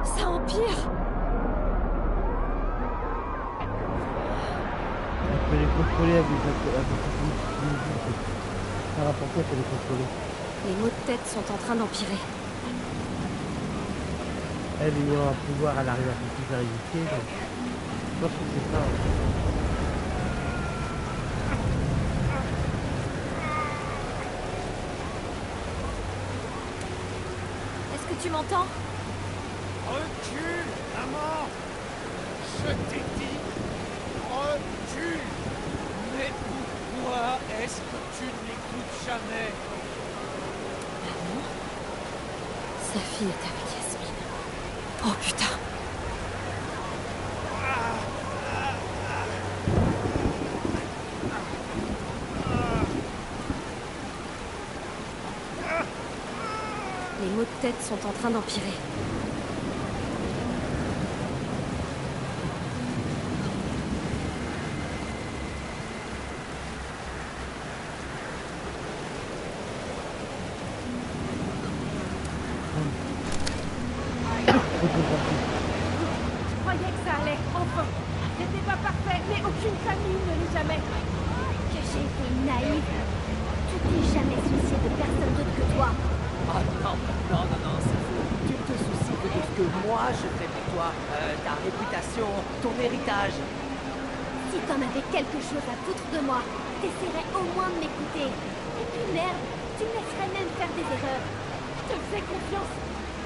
Ça empire. Je peux les contrôler avec ça rapportait pour les contrôler. Les maux de tête sont en train d'empirer. Elle ayant un pouvoir, elle arrive à faire plus à résister. Donc... Je pense que c'est ça. Est-ce que tu m'entends? Recule, maman! Je t'ai dit, recule! Mais pourquoi est-ce que tu ne l'écoutes jamais? Maman? Sa fille est avec Yasmine. Oh putain! Les maux de tête sont en train d'empirer. Je croyais que ça allait, enfin. C'était pas parfait, mais aucune famille ne l'est jamais. Que j'ai été naïve. Tu t'es jamais soucié de personne d'autre que toi. Oh non, c'est faux. Tu ne te soucies que de ce que moi je fais pour toi. Ta réputation, ton héritage. Si t'en avais quelque chose à foutre de moi, t'essaierais au moins de m'écouter. Et puis merde, tu me laisserais même faire des erreurs. Je te fais confiance.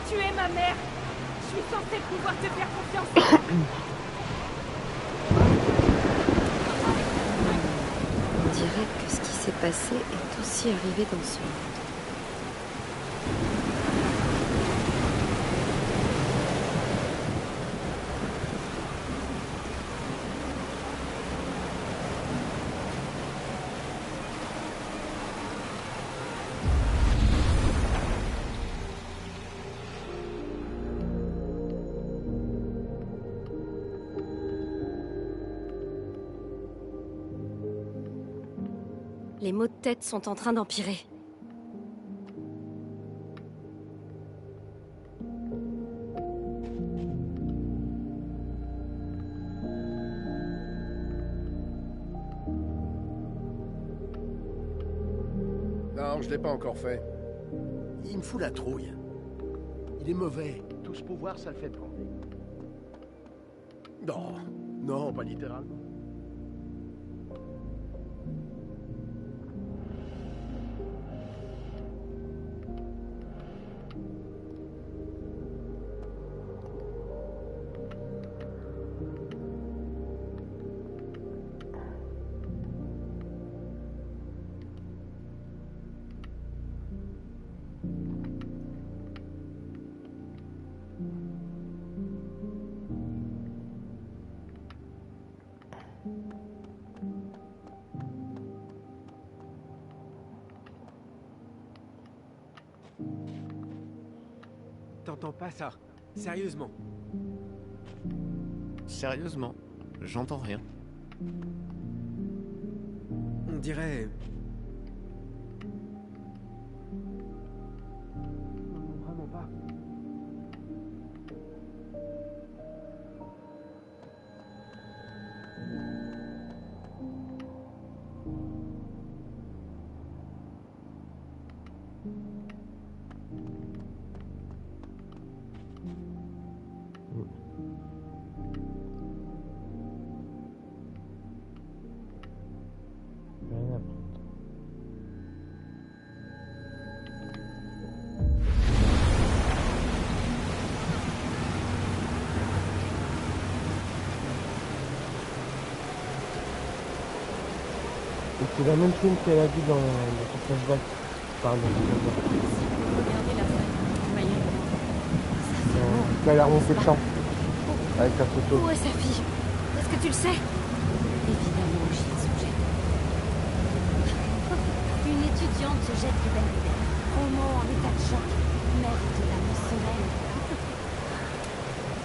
Tu es ma mère. Je suis censée pouvoir te faire confiance. On dirait que ce qui s'est passé est aussi arrivé dans ce monde. Les maux de tête sont en train d'empirer. Non, je l'ai pas encore fait. Il me fout la trouille. Il est mauvais. Tout ce pouvoir, ça le fait bander. Non, non, pas littéralement. T'entends pas ça? Sérieusement? Sérieusement, j'entends rien. On dirait... Non, vraiment pas. Rien à prendre. Et c'est la même film qu'elle a dit dans son flashback. Pardon, Regardez la fenêtre. Voyez. quand elle a remonté le champ. Avec la photo. Où est sa fille? Est-ce que tu le sais? Évidemment, j'y ai songé. Une étudiante se jette du Belvédère. Homo en état de choc. Mère de l'âme sommeil.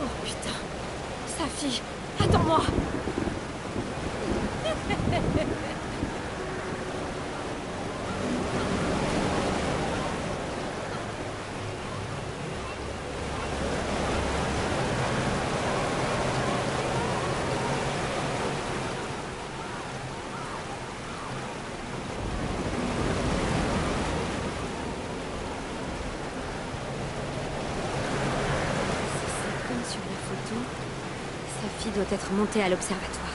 Oh putain. Sa fille. Attends-moi. Comme sur la photo, sa fille doit être montée à l'observatoire.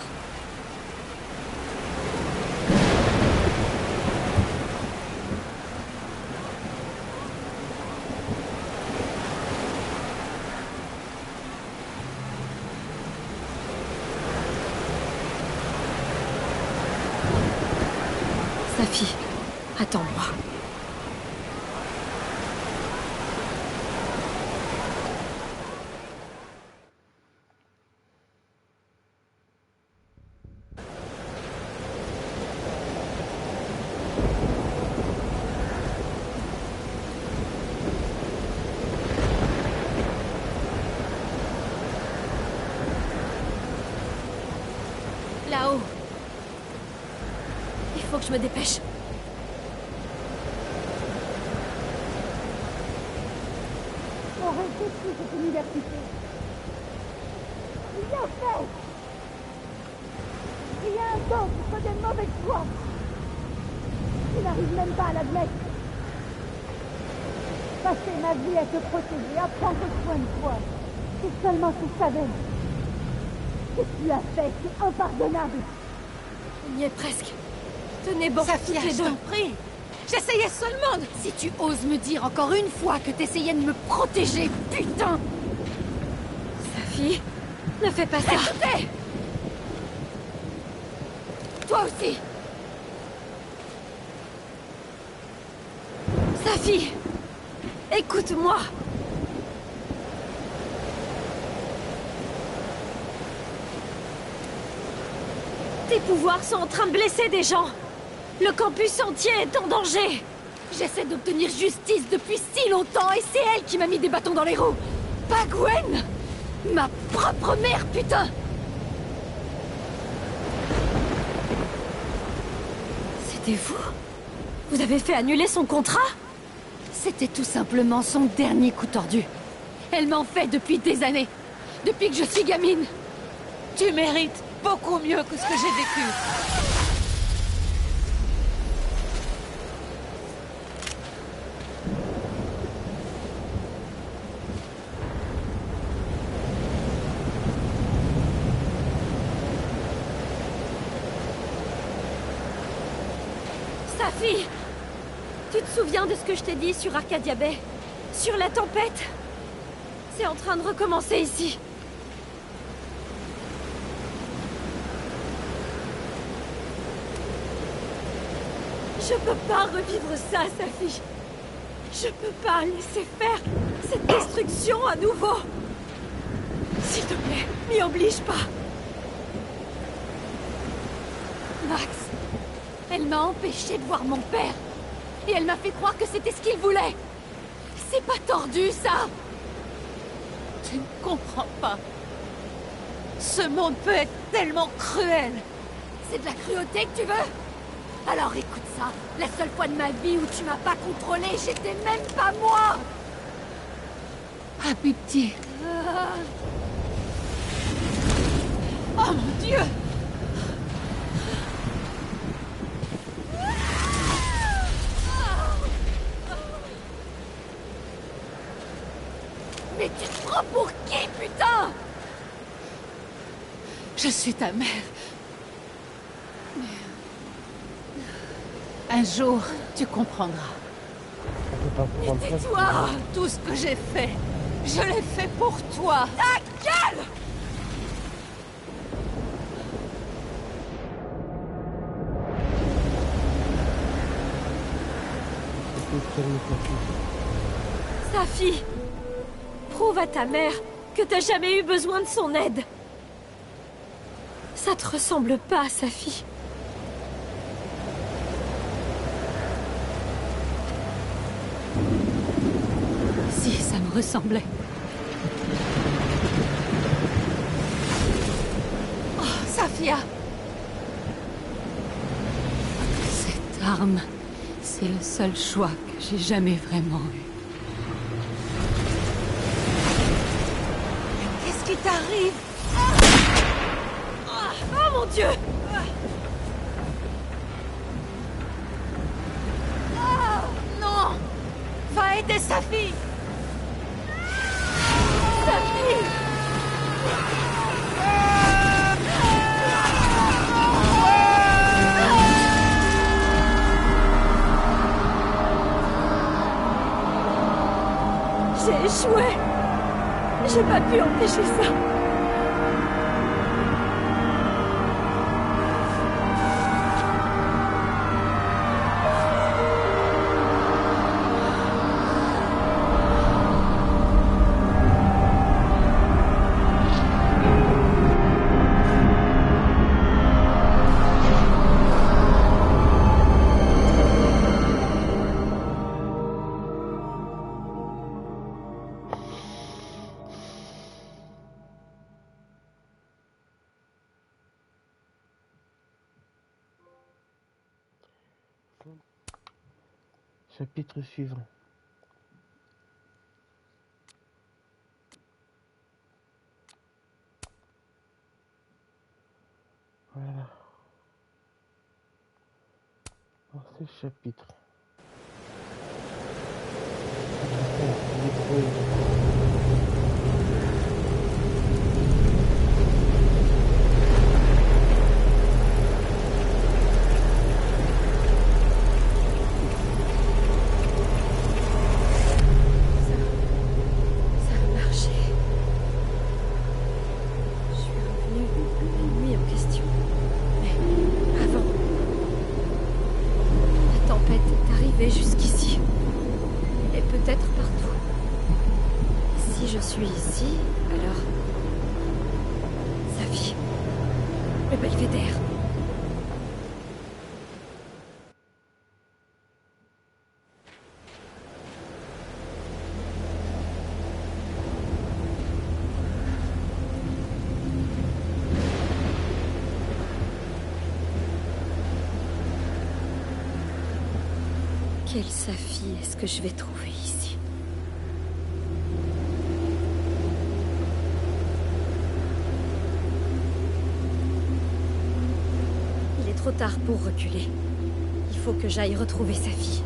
Sa fille, attends-moi. Là-haut. Il faut que je me dépêche. On reste sous cette université. Bien fait. Rien d'autre que des mauvaises foi. Tu n'arrives même pas à l'admettre. Passer ma vie à te protéger, à prendre soin de toi. Si seulement tu savais. Ce que tu as fait, c'est impardonnable. On y est presque. Tenez bon, Safia, toutes les je deux. t'en prie. J'essayais seulement de... Si tu oses me dire encore une fois que t'essayais de me protéger, putain! Sa fille, ne fais pas ça. Écoutez! Toi aussi! Sa fille, écoute-moi. Tes pouvoirs sont en train de blesser des gens. Le campus entier est en danger. J'essaie d'obtenir justice depuis si longtemps et c'est elle qui m'a mis des bâtons dans les roues. Pas Gwen! Ma propre mère, putain! C'était vous? Vous avez fait annuler son contrat? C'était tout simplement son dernier coup tordu. Elle m'en fait depuis des années. Depuis que je suis gamine. Tu mérites beaucoup mieux que ce que j'ai vécu. Sa fille! Tu te souviens de ce que je t'ai dit sur Arcadia Bay? Sur la tempête? C'est en train de recommencer ici. Je peux pas revivre ça, sa fille. Je peux pas laisser faire cette destruction à nouveau. S'il te plaît, m'y oblige pas. Max, elle m'a empêché de voir mon père. Et elle m'a fait croire que c'était ce qu'il voulait. C'est pas tordu, ça! Tu ne comprends pas. Ce monde peut être tellement cruel. C'est de la cruauté que tu veux? Alors écoute ça, la seule fois de ma vie où tu m'as pas contrôlé, j'étais même pas moi! Habibti. Oh mon Dieu! Mais tu te prends pour qui, putain? Je suis ta mère. Un jour, tu comprendras. Mais tais-toi! Tout ce que j'ai fait, je l'ai fait pour toi. Ta gueule! Safi, prouve à ta mère que t'as jamais eu besoin de son aide. Ça te ressemble pas, Safi. Si, ça me ressemblait. Oh, Safia! Cette arme, c'est le seul choix que j'ai jamais vraiment eu. Qu'est-ce qui t'arrive? Oh mon Dieu! Non! Va aider Safi! Safi! J'ai échoué! J'ai pas pu empêcher ça! Chapitre suivant. Voilà. Dans ce chapitre. Jusqu'ici. Et peut-être partout. Si je suis ici, alors... Safi. Le belvédère. Quelle Safi est-ce que je vais trouver ici? Il est trop tard pour reculer. Il faut que j'aille retrouver Safi.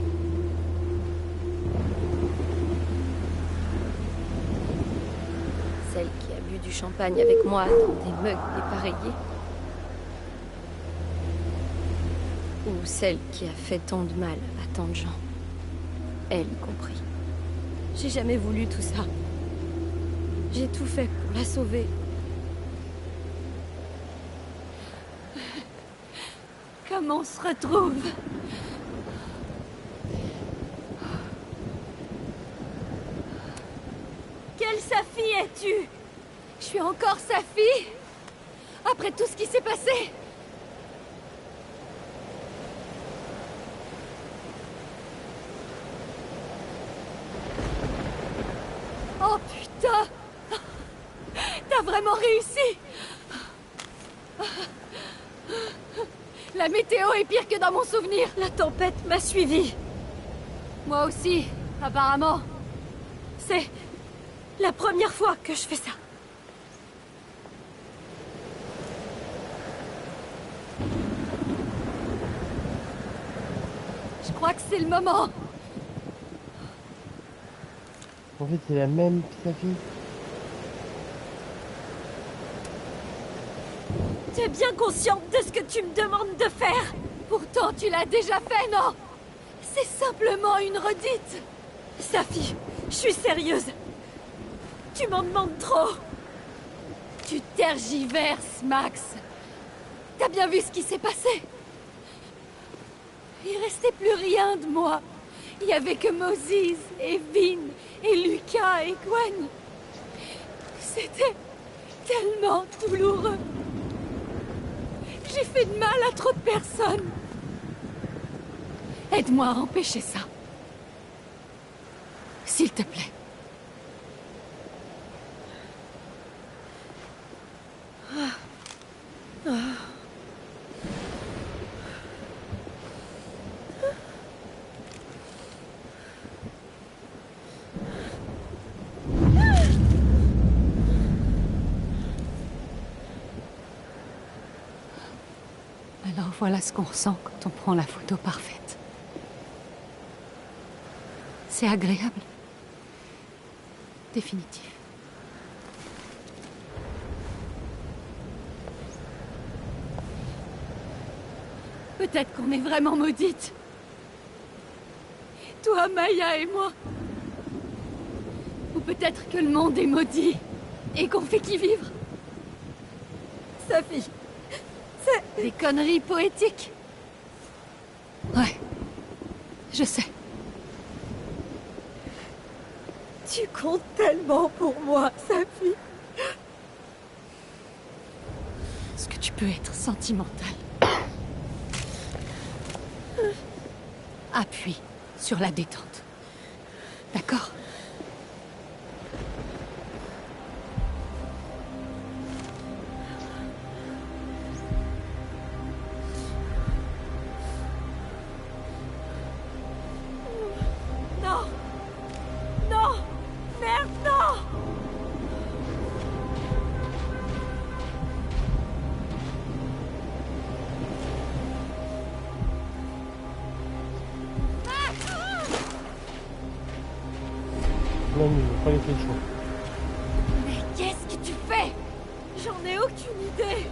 Celle qui a bu du champagne avec moi dans des mugs dépareillés. Ou celle qui a fait tant de mal à tant de gens. Elle y compris. J'ai jamais voulu tout ça. J'ai tout fait pour la sauver. Comment on se retrouve? Quelle Safi es-tu? Je suis encore Safi? Après tout ce qui s'est passé? réussi. La météo est pire que dans mon souvenir. La tempête m'a suivi. Moi aussi, apparemment. C'est la première fois que je fais ça. Je crois que c'est le moment. En fait, c'est la même Safi. Tu es bien consciente de ce que tu me demandes de faire. Pourtant, tu l'as déjà fait, non? C'est simplement une redite. Safi, je suis sérieuse. Tu m'en demandes trop. Tu tergiverses, Max. T'as bien vu ce qui s'est passé? Il restait plus rien de moi. Il y avait que Moses, et Vin, et Lucas, et Gwen. C'était tellement douloureux. J'ai fait de mal à trop de personnes. Aide-moi à empêcher ça. S'il te plaît. Alors voilà ce qu'on ressent quand on prend la photo parfaite. C'est agréable. Définitif. Peut-être qu'on est vraiment maudites. Toi, Maya et moi. Ou peut-être que le monde est maudit et qu'on fait qu'y vivre. Safi, c'est... Des conneries poétiques. Ouais, je sais. Tu comptes tellement pour moi, Safi. Est-ce que tu peux être sentimental? Appuie sur la détente. D'accord? Non! Non! Merde, non! Non, il faut pas laisser le choix. Mais qu'est-ce que tu fais? J'en ai aucune idée.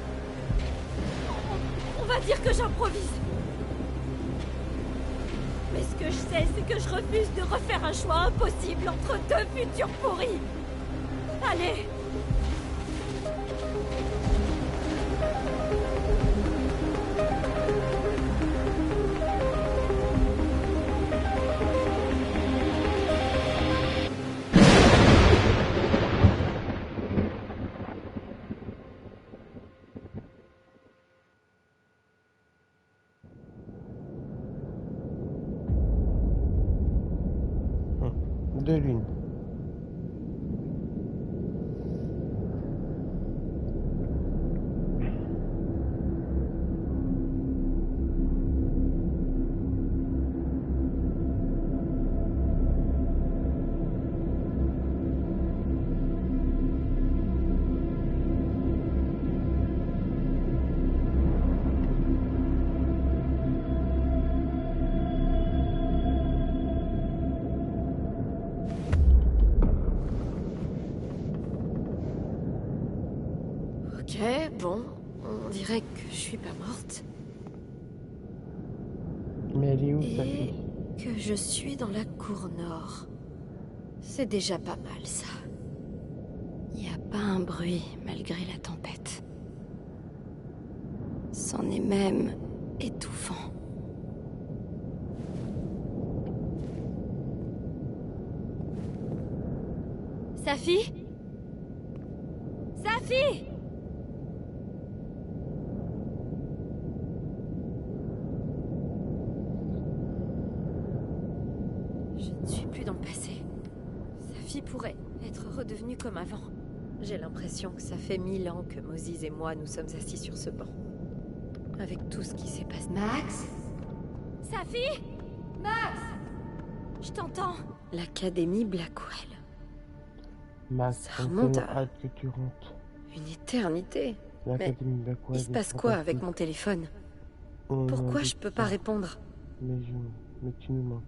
On va dire que j'improvise. Mais ce que je sais, c'est que je refuse de refaire un choix impossible entre deux futurs pourris. Allez! Deux lunes. Ok, bon, on dirait que je suis pas morte. Mais elle est où, Et Safi? que je suis dans la cour nord. C'est déjà pas mal, ça. Il n'y a pas un bruit malgré la tempête. C'en est même étouffant. Safi? Safi? Je ne suis plus dans le passé. Safi pourrait être redevenue comme avant. J'ai l'impression que ça fait 1000 ans que Moses et moi nous sommes assis sur ce banc. Avec tout ce qui s'est passé. Max? Safi? Max? Je t'entends. L'Académie Blackwell. Max, Ça remonte à hâte que tu rentres. une éternité. Mais L'Académie Blackwell. il se passe quoi avec mon téléphone? Pourquoi je peux pas répondre? Mais tu nous manques.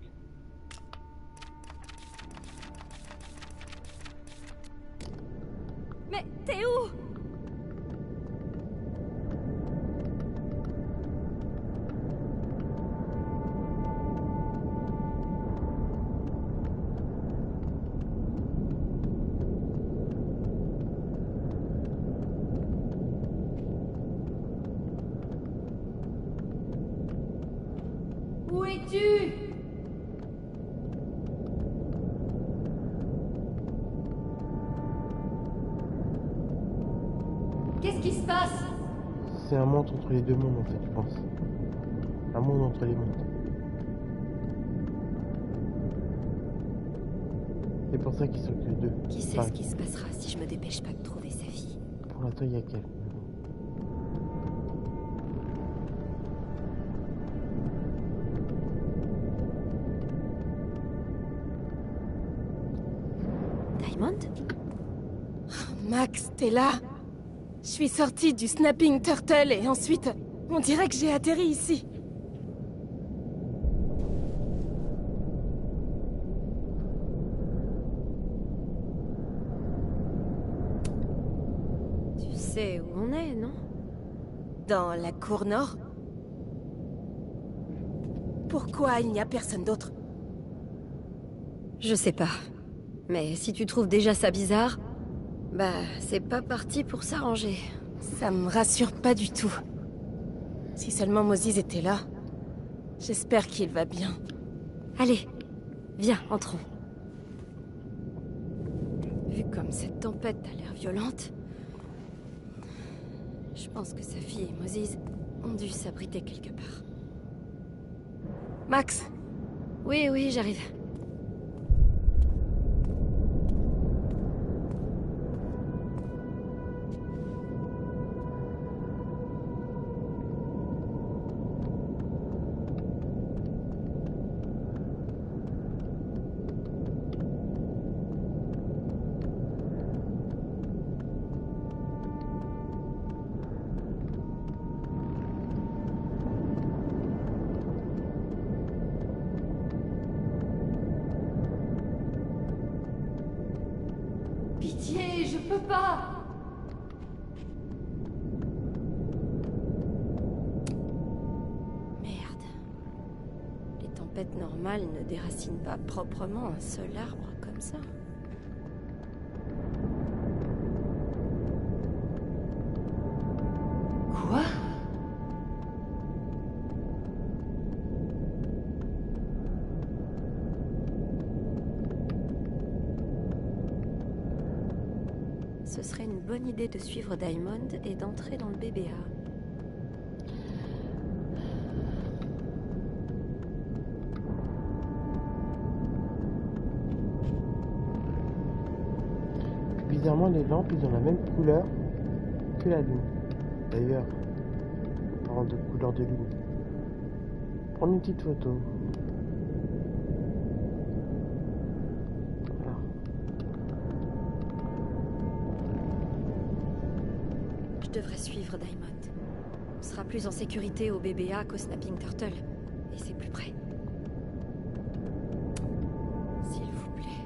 Mais t'es où? Où es-tu? Qu'est-ce qui se passe? C'est un monde entre les deux mondes en fait, je pense. Un monde entre les mondes. C'est pour ça qu'ils sont que deux. Qui sait ce qui se passera si je me dépêche pas de trouver sa fille? Pour l'instant, il y a qu'elle. Diamond? Max, t'es là? Je suis sortie du Snapping Turtle et ensuite, on dirait que j'ai atterri ici. Tu sais où on est, non? Dans la cour nord? Pourquoi il n'y a personne d'autre? Je sais pas. Mais si tu trouves déjà ça bizarre, bah, c'est pas parti pour s'arranger. Ça me rassure pas du tout. Si seulement Moses était là, j'espère qu'il va bien. Allez, viens, entrons. Vu comme cette tempête a l'air violente, je pense que sa fille et Moses ont dû s'abriter quelque part. Max? Oui, j'arrive. Pitié, je peux pas. Merde. Les tempêtes normales ne déracinent pas proprement un seul arbre comme ça. Quoi? Ce serait une bonne idée de suivre Diamond et d'entrer dans le BBA. Bizarrement, les lampes, ils ont la même couleur que la lune. D'ailleurs, en parlant de couleur de lune. Prendre une petite photo. Voilà. Je devrais suivre Diamond. On sera plus en sécurité au BBA qu'au Snapping Turtle. Et c'est plus près. S'il vous plaît,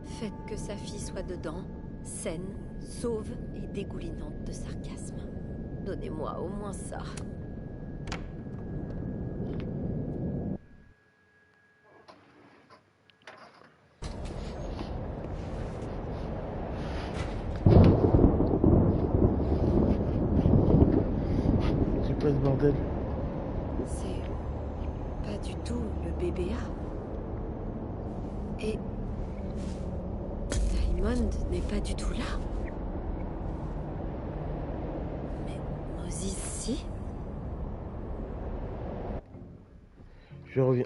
faites que sa fille soit dedans, saine, sauve et dégoulinante de sarcasme. Donnez-moi au moins ça. C'est quoi ce bordel? C'est pas du tout le BBA. Et Diamond n'est pas du tout là. Mais Moses, si? Je reviens.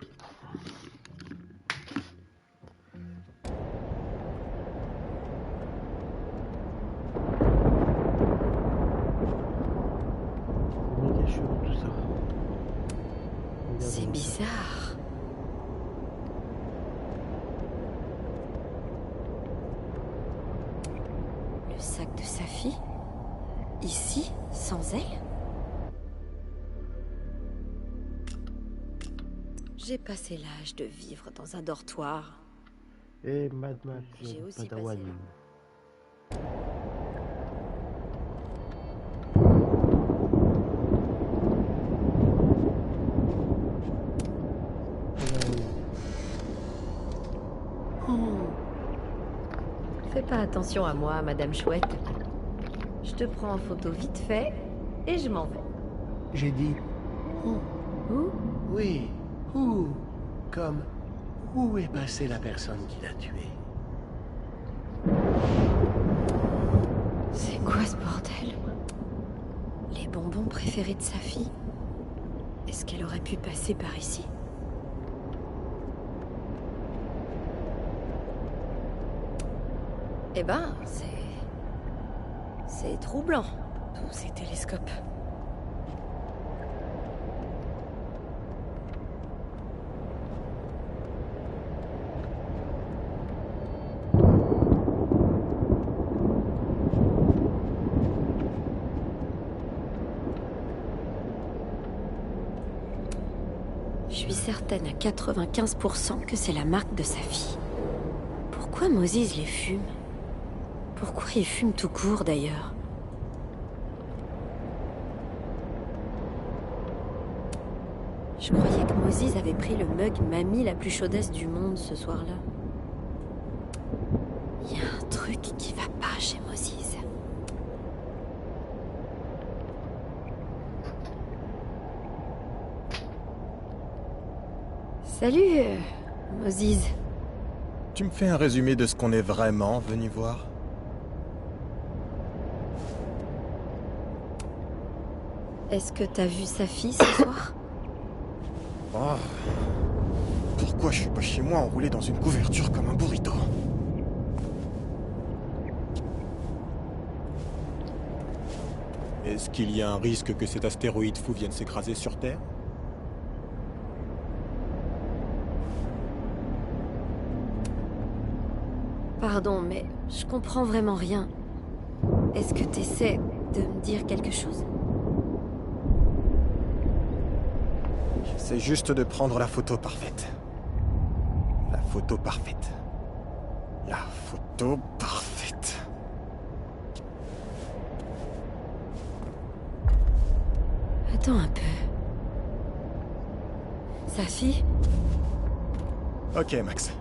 sac de Safi? Ici, sans elle? J'ai passé l'âge de vivre dans un dortoir. Et Mad Max, J'ai aussi Padawan. passé Fais pas attention à moi, Madame Chouette. Je te prends en photo vite fait et je m'en vais. J'ai dit où? Où? Oui, où? Comme où est passée la personne qui l'a tué? C'est quoi ce bordel? Les bonbons préférés de Safi? Est-ce qu'elle aurait pu passer par ici? Eh ben, c'est troublant, tous ces télescopes. Je suis certaine à 95% que c'est la marque de Safi. Pourquoi Moses les fume? Pourquoi il fume tout court d'ailleurs? Je croyais que Moses avait pris le mug mamie la plus chaudesse du monde ce soir-là. Il y a un truc qui va pas chez Moses. Salut, Moses. Tu me fais un résumé de ce qu'on est vraiment venu voir? Est-ce que t'as vu Safi ce soir? Oh. Pourquoi je suis pas chez moi enroulé dans une couverture comme un burrito? Est-ce qu'il y a un risque que cet astéroïde fou vienne s'écraser sur Terre? Pardon, mais je comprends vraiment rien. Est-ce que t'essaies de me dire quelque chose? J'essaie juste de prendre la photo parfaite. La photo parfaite. La photo parfaite. Attends un peu. Safi? Ok, Max.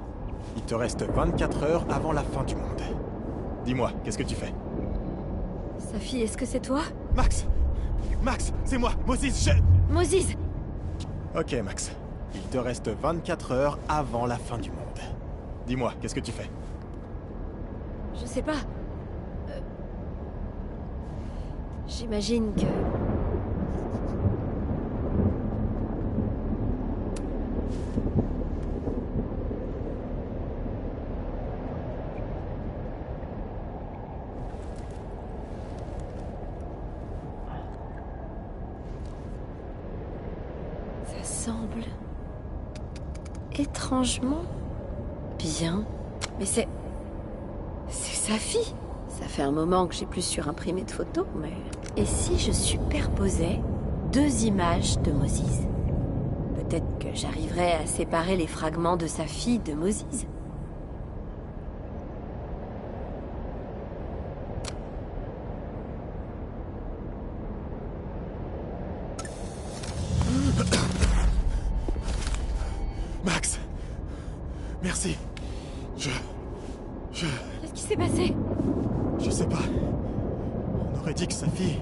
Il te reste 24 heures avant la fin du monde. Dis-moi, qu'est-ce que tu fais? Safi, est-ce que c'est toi? Max! Max, c'est moi, Moses, Moses! Ok, Max. Il te reste 24 heures avant la fin du monde. Dis-moi, qu'est-ce que tu fais? Je sais pas. J'imagine que... Ça semble... étrangement... bien. Mais c'est Safi. Ça fait un moment que j'ai plus surimprimer de photos, mais... Et si je superposais 2 images de Moses? Peut-être que j'arriverais à séparer les fragments de Safi de Moses. Max! Merci. Qu'est-ce qui s'est passé? Je sais pas. On aurait dit que sa fille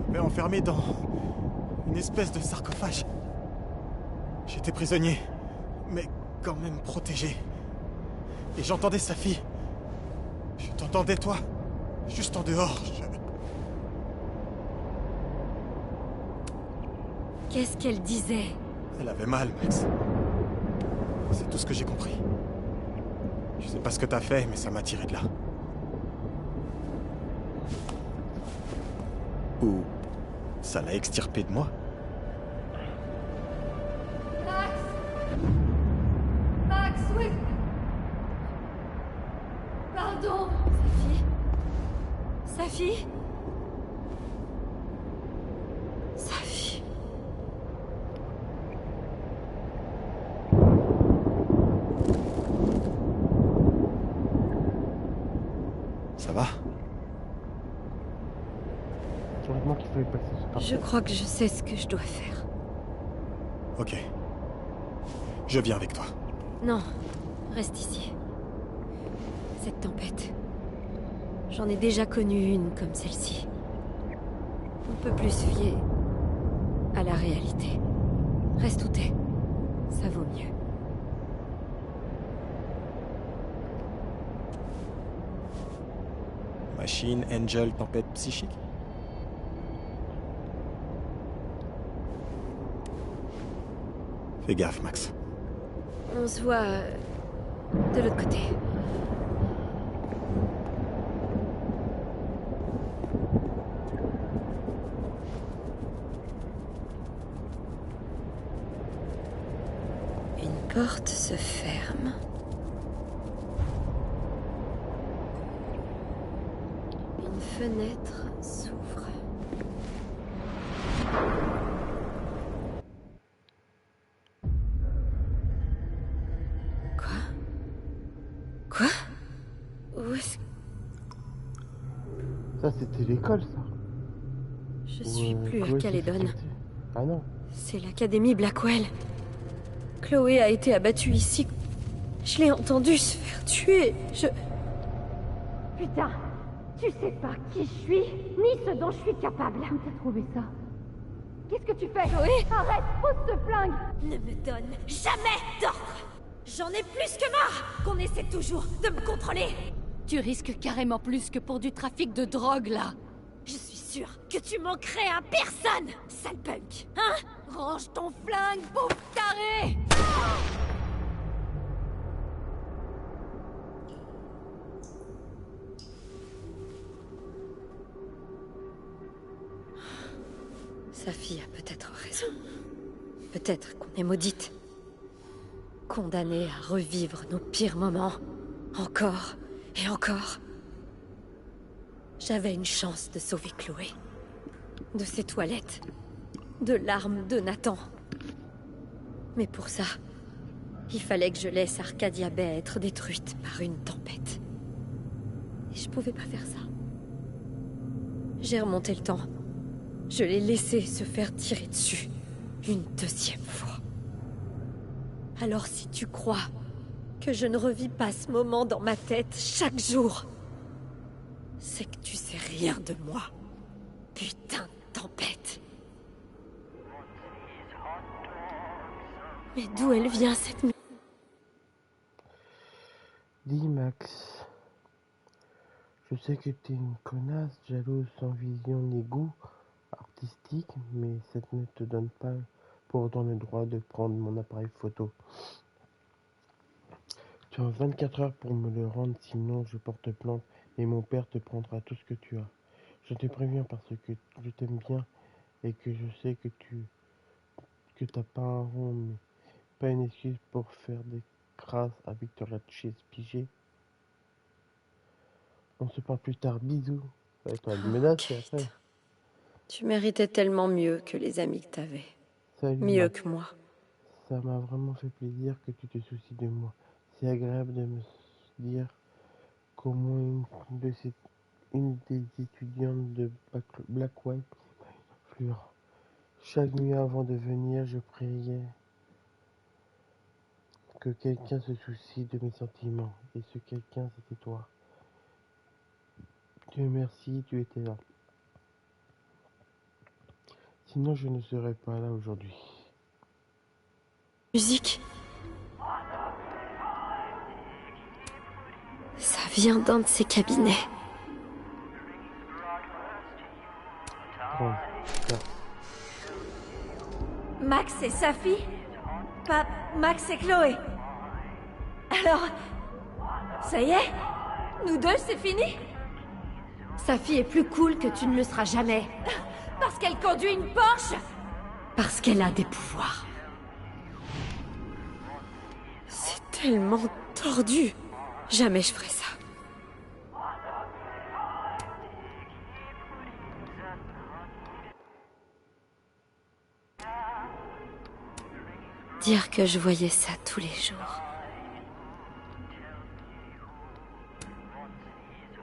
m'avait enfermé dans une espèce de sarcophage. J'étais prisonnier, mais quand même protégé. Et j'entendais sa fille. Je t'entendais toi, juste en dehors. Qu'est-ce qu'elle disait? Elle avait mal, Max. C'est tout ce que j'ai compris. Je sais pas ce que t'as fait, mais ça m'a tiré de là. Ou ça l'a extirpé de moi. Max, oui. Pardon. Safi? Safi. Ça va? Heureusement qu'il fallait passer ce parcours. Je crois que je sais ce que je dois faire. Ok. Je viens avec toi. Non, reste ici. Cette tempête. J'en ai déjà connu une comme celle-ci. On peut plus se fier à la réalité. Reste où t'es. Ça vaut mieux. Machine, Angel, tempête psychique. Fais gaffe, Max. On se voit de l'autre côté. Une porte se ferme. Une fenêtre s'ouvre. Quoi? Où est-ce... Ça, c'était l'école, ça. Je suis plus à Chloé s'est Caledon. fait sauter. Ah non. C'est l'Académie Blackwell. Chloé a été abattue ici. Je l'ai entendue se faire tuer. Putain, tu sais pas qui je suis, ni ce dont je suis capable. Où t'as trouvé ça? Qu'est-ce que tu fais? Chloé! Arrête, pose ce flingue! Ne me donne jamais d'ordre. J'en ai plus que marre qu'on essaie toujours de me contrôler. Tu risques carrément plus que pour du trafic de drogue, là. Je suis sûre que tu manquerais à personne, sale punk. Hein? Range ton flingue, pauvre taré! Sa fille a peut-être raison. Peut-être qu'on est maudite. Condamnée à revivre nos pires moments. Encore et encore. J'avais une chance de sauver Chloé. De ses toilettes. De l'arme de Nathan. Mais pour ça, il fallait que je laisse Arcadia Bay être détruite par une tempête. Et je pouvais pas faire ça. J'ai remonté le temps. Je l'ai laissé se faire tirer dessus. Une deuxième fois. Alors si tu crois que je ne revis pas ce moment dans ma tête chaque jour, c'est que tu sais rien de moi. Putain de tempête. Mais d'où elle vient cette... Dis Max, je sais que t'es une connasse, jalouse, sans vision ni goût artistique, mais cette ne te donne pas pour autant le droit de prendre mon appareil photo. Tu as 24 heures pour me le rendre, sinon je porte plainte et mon père te prendra tout ce que tu as. Je te préviens parce que je t'aime bien et que je sais que t'as pas un rond, mais pas une excuse pour faire des crasses à Victoria Chase, pigé. On se parle plus tard, bisous. Ouais, toi, elle menace et après. Tu méritais tellement mieux que les amis que t'avais. Salut, Mieux Max. que moi. Ça m'a vraiment fait plaisir que tu te soucies de moi. C'est agréable de me dire qu'au moins une des étudiantes de Blackwell Fleur. Chaque nuit avant de venir, je priais que quelqu'un se soucie de mes sentiments. Et ce quelqu'un, c'était toi. Dieu merci, tu étais là. Sinon, je ne serais pas là aujourd'hui. Musique. Ça vient d'un de ces cabinets. Bon, ça. Max et Safi? Pas Max et Chloé. Alors, ça y est? Nous deux, c'est fini? Safi est plus cool que tu ne le seras jamais. Parce qu'elle conduit une Porsche? Parce qu'elle a des pouvoirs. C'est tellement tordu. Jamais je ferais ça. Dire que je voyais ça tous les jours.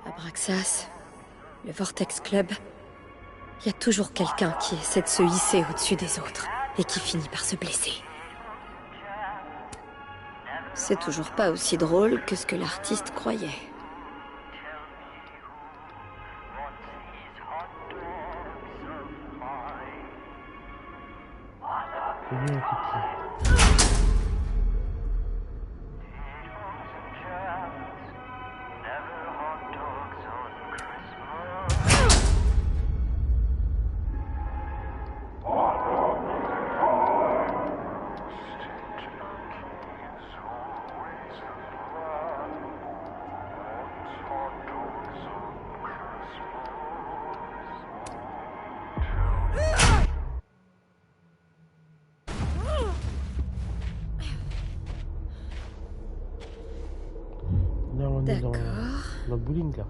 Abraxas, le Vortex Club, il y a toujours quelqu'un qui essaie de se hisser au-dessus des autres et qui finit par se blesser. C'est toujours pas aussi drôle que ce que l'artiste croyait. C'est bien, Kiki. Là, on est dans le bowling, là.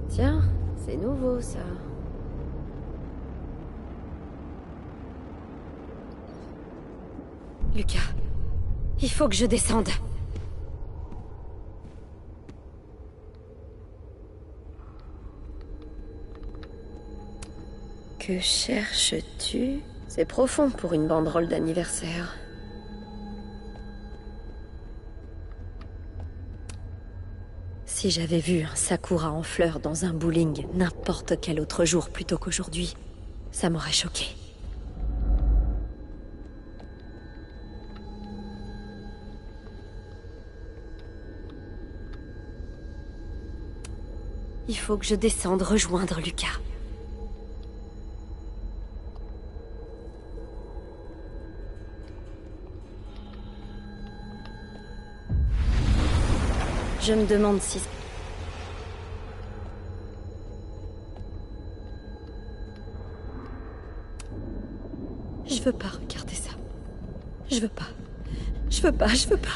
Tiens, c'est nouveau ça. Lucas, il faut que je descende. Que cherches-tu? C'est profond pour une banderole d'anniversaire. Si j'avais vu un sakura en fleurs dans un bowling n'importe quel autre jour plutôt qu'aujourd'hui, ça m'aurait choqué. Il faut que je descende rejoindre Lucas. Je me demande si... Je veux pas regarder ça. Je veux pas. Je veux pas, je veux pas.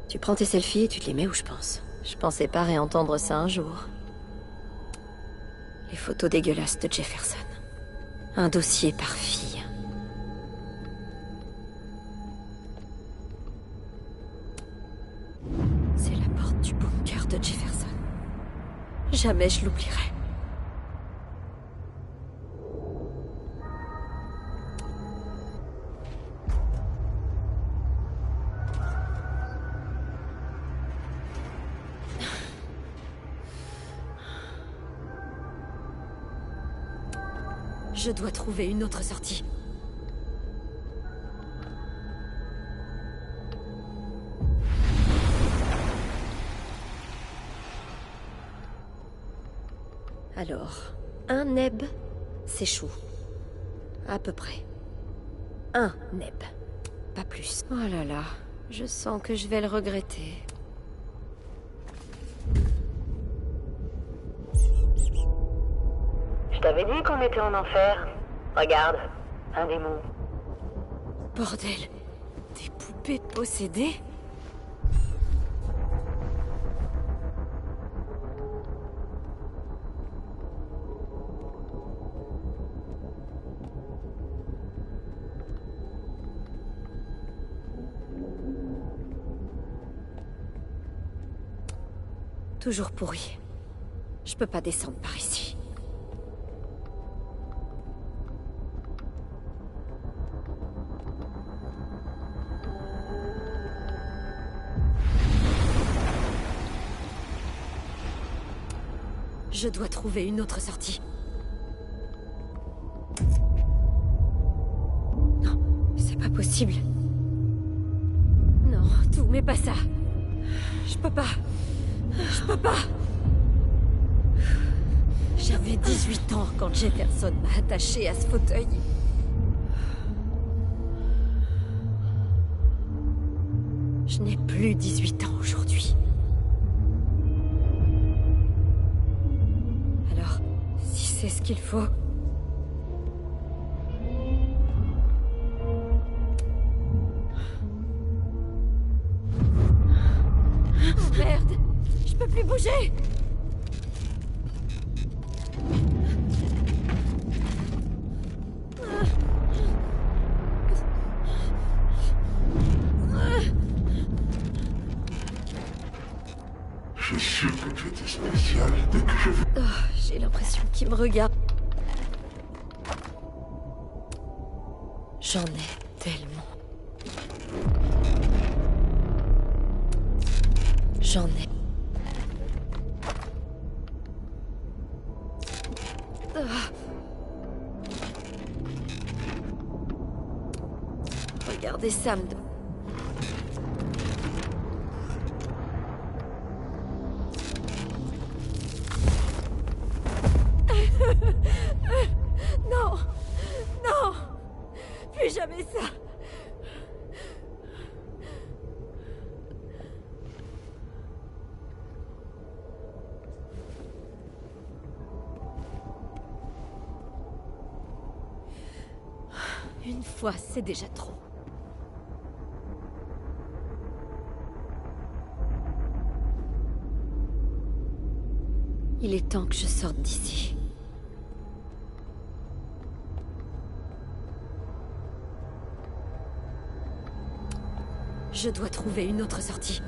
Tu prends tes selfies et tu te les mets où je pense. Je pensais pas réentendre ça un jour. Les photos dégueulasses de Jefferson. Un dossier par fille. C'est la porte du bunker de Jefferson. Jamais je l'oublierai. Je dois trouver une autre sortie. Alors, un neb s'échoue. À peu près. Un neb. Pas plus. Oh là là, je sens que je vais le regretter. Je t'avais dit qu'on était en enfer. Regarde, un démon. Bordel, des poupées possédées? Toujours pourri. Je peux pas descendre par ici. Je dois trouver une autre sortie. Non, c'est pas possible. Non, tout, mais pas ça. Je peux pas. Je peux pas. J'avais 18 ans quand Jefferson m'a attaché à ce fauteuil. Je n'ai plus 18 ans aujourd'hui. C'est ce qu'il faut. Merde! Je peux plus bouger! Je suis que tu étais spécial dès que je veux. Oh, j'ai l'impression qu'il me regarde. J'en ai tellement. J'en ai. Regardez ça me... Non! Non! Plus jamais ça! Une fois, c'est déjà trop. Il est temps que je sorte d'ici. Je dois trouver une autre sortie.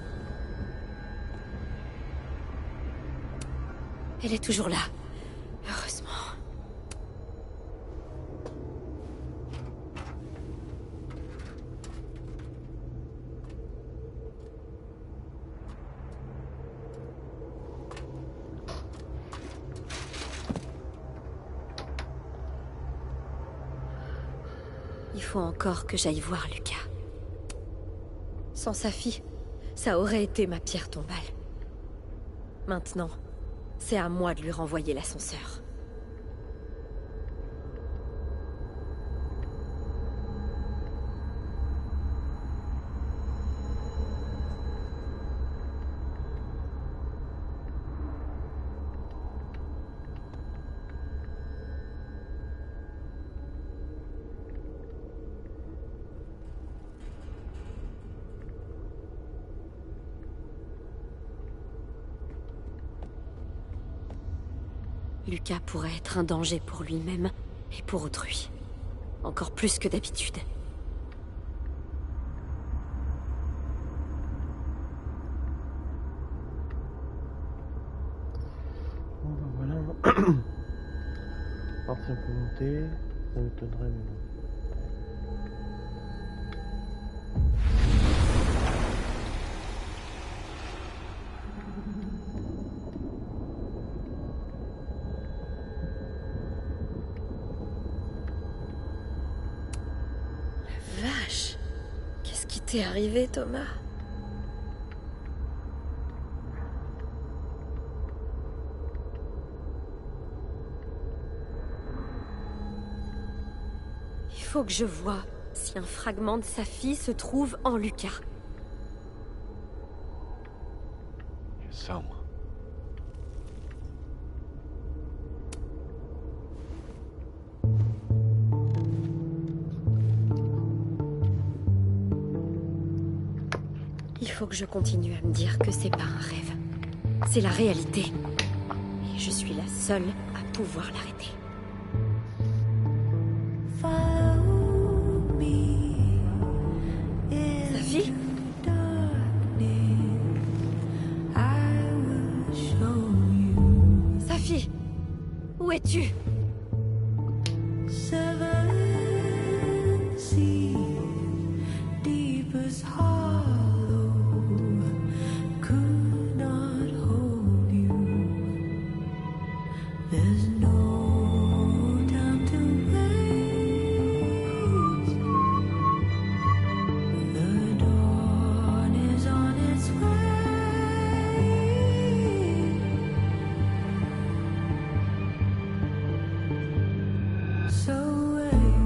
Elle est toujours là. Heureusement. Il faut encore que j'aille voir Lucas. Sans sa fille, ça aurait été ma pierre tombale. Maintenant, c'est à moi de lui renvoyer l'ascenseur. Lucas pourrait être un danger pour lui-même et pour autrui. Encore plus que d'habitude. Bon bah voilà. Alors si on peut monter, ça m'étonnerait mais non. Vache! Qu'est-ce qui t'est arrivé, Thomas? Il faut que je voie si un fragment de sa fille se trouve en Lucas. C'est sombre. Il faut que je continue à me dire que c'est pas un rêve. C'est la réalité. Et je suis la seule à pouvoir l'arrêter. Sa fille? Sa fille? Où es-tu? So wait.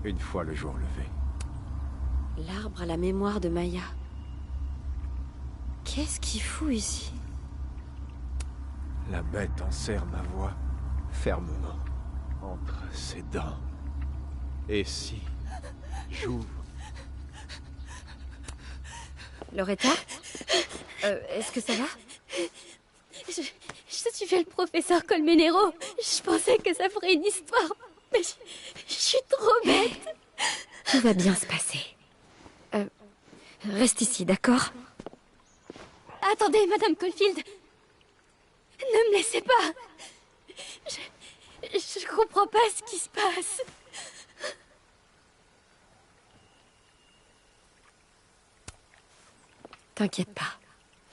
une fois le jour levé. L'arbre à la mémoire de Maya. Qu'est-ce qu'il fout ici? La bête enserre ma voix fermement entre ses dents. Et si j'ouvre... Loretta? Est-ce que ça va? Je suivais le professeur Colmenero. Je pensais que ça ferait une histoire. Mais je suis trop bête. Tout va bien se passer. Reste ici, d'accord? Attendez, Madame Caulfield. Ne me laissez pas. Je comprends pas ce qui se passe. T'inquiète pas.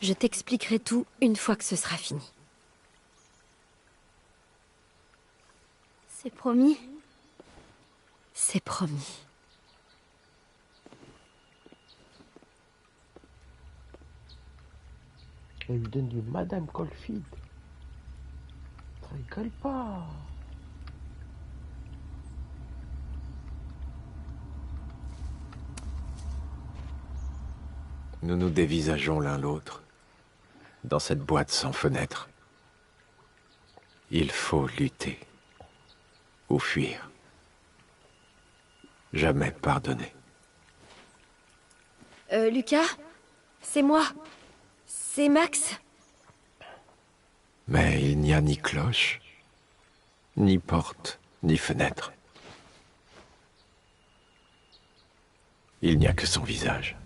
Je t'expliquerai tout une fois que ce sera fini. C'est promis? C'est promis. Elle lui donne du Madame Caulfield. Ça rigole pas. Nous nous dévisageons l'un l'autre, dans cette boîte sans fenêtre. Il faut lutter, ou fuir. Jamais pardonner. Lucas? C'est moi. C'est Max. Mais il n'y a ni cloche, ni porte, ni fenêtre. Il n'y a que son visage.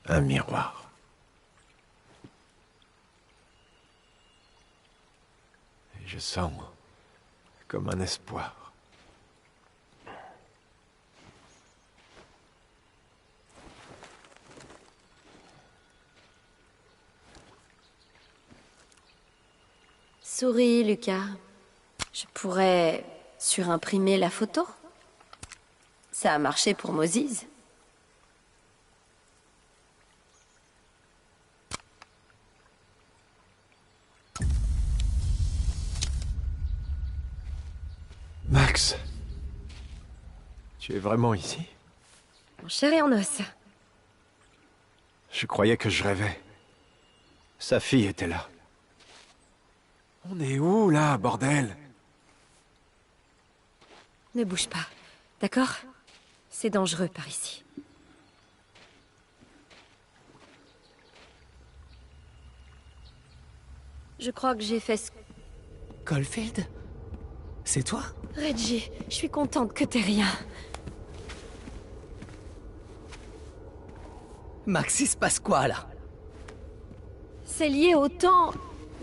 Un miroir. Et je sens comme un espoir. Souris, Lucas. Je pourrais surimprimer la photo. Ça a marché pour Moses. Max, tu es vraiment ici? En chair et en os. Je croyais que je rêvais. Sa fille était là. On est où, là, bordel? Ne bouge pas, d'accord? C'est dangereux par ici. Je crois que j'ai fait ce... Caulfield? C'est toi? Reggie, je suis contente que t'aies rien. Max, il se passe quoi, là? C'est lié au temps,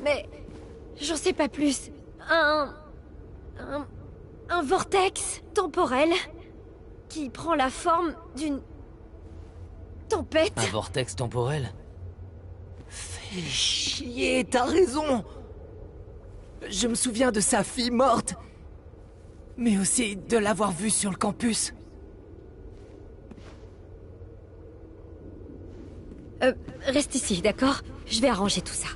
mais... j'en sais pas plus. Un vortex temporel qui prend la forme d'une tempête. Un vortex temporel? Fais chier, t'as raison! Je me souviens de sa fille morte, mais aussi de l'avoir vue sur le campus. Reste ici, d'accord? Je vais arranger tout ça.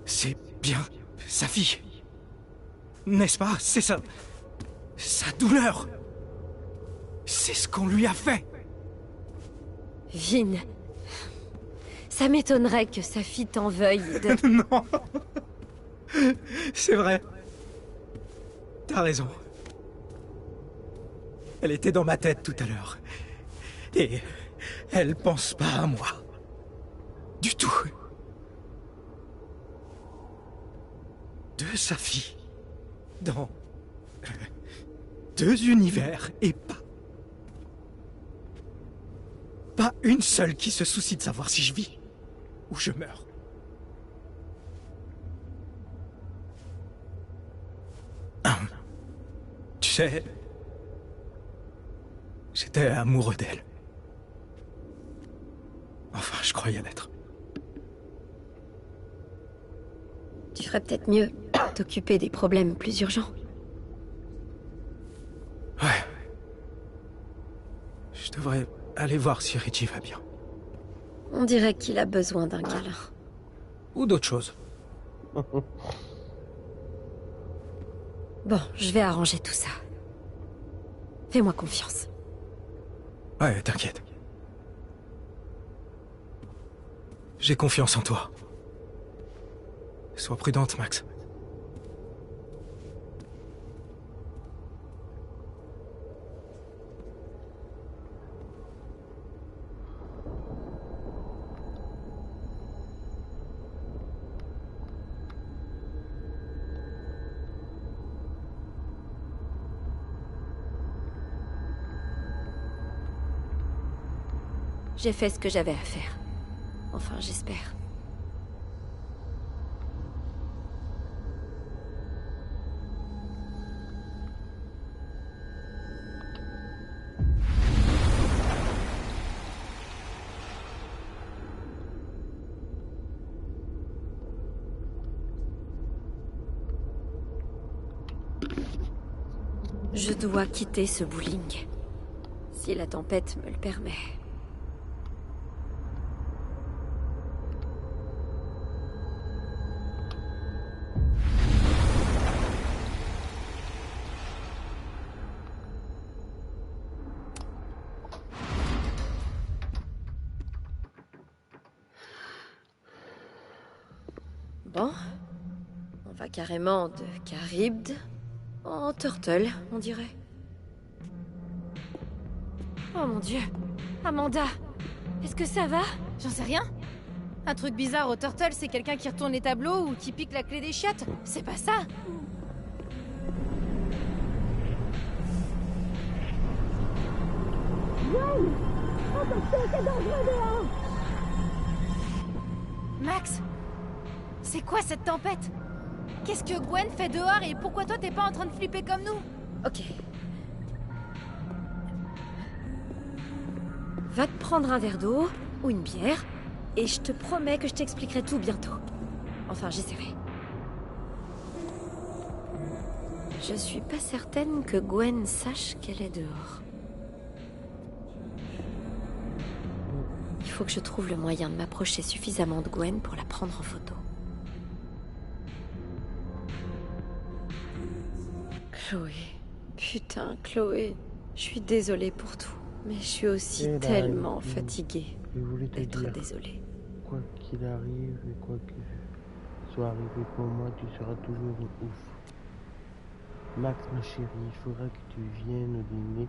C'est bien sa fille. N'est-ce pas? C'est ça. Sa douleur. C'est ce qu'on lui a fait. Vin. Ça m'étonnerait que sa fille t'en veuille de... Non. C'est vrai. T'as raison. Elle était dans ma tête tout à l'heure. Et elle pense pas à moi. Du tout. De sa fille. Dans... deux univers et pas une seule qui se soucie de savoir si je vis ou je meurs. Tu sais... j'étais amoureux d'elle. Enfin, je croyais l'être. Tu ferais peut-être mieux de t'occuper des problèmes plus urgents. Ouais. Je devrais aller voir si Reggie va bien. On dirait qu'il a besoin d'un câlin. Ou d'autres choses. Bon, je vais arranger tout ça. Fais-moi confiance. Ouais, t'inquiète. J'ai confiance en toi. Sois prudente, Max. J'ai fait ce que j'avais à faire. Enfin, j'espère. Je dois quitter ce bowling. Si la tempête me le permet. Bon, on va carrément de Charybde en Turtle, on dirait. Oh mon Dieu, Amanda, est-ce que ça va? J'en sais rien. Un truc bizarre au Turtle, c'est quelqu'un qui retourne les tableaux ou qui pique la clé des chiottes. C'est pas ça. Max, c'est quoi cette tempête? Qu'est-ce que Gwen fait dehors et pourquoi toi t'es pas en train de flipper comme nous? Ok. Va te prendre un verre d'eau ou une bière et je te promets que je t'expliquerai tout bientôt. Enfin, j'essaierai. Je suis pas certaine que Gwen sache qu'elle est dehors. Il faut que je trouve le moyen de m'approcher suffisamment de Gwen pour la prendre en photo. Chloé. Putain, Chloé. Je suis désolée pour tout. Mais je suis aussi tellement fatiguée d'être désolée. Quoi qu'il arrive et quoi que soit arrivé pour moi, tu seras toujours ouf. Max, ma chérie, il faudra que tu viennes au dîner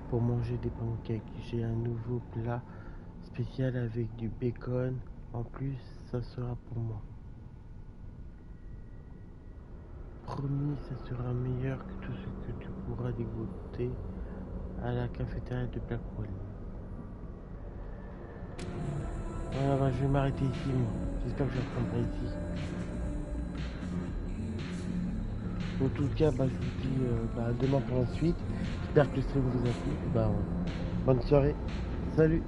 pour manger des pancakes. J'ai un nouveau plat spécial avec du bacon. En plus, ça sera pour moi. Promis, ça sera meilleur que tout ce que tu pourras dégoûter à la cafétéria de Blackwell. Voilà, bah, je vais m'arrêter ici. J'espère que je reprendrai ici. En tout cas, bah, je vous dis à demain pour la suite. J'espère que le stream vous a plu. Bah, bonne soirée. Salut.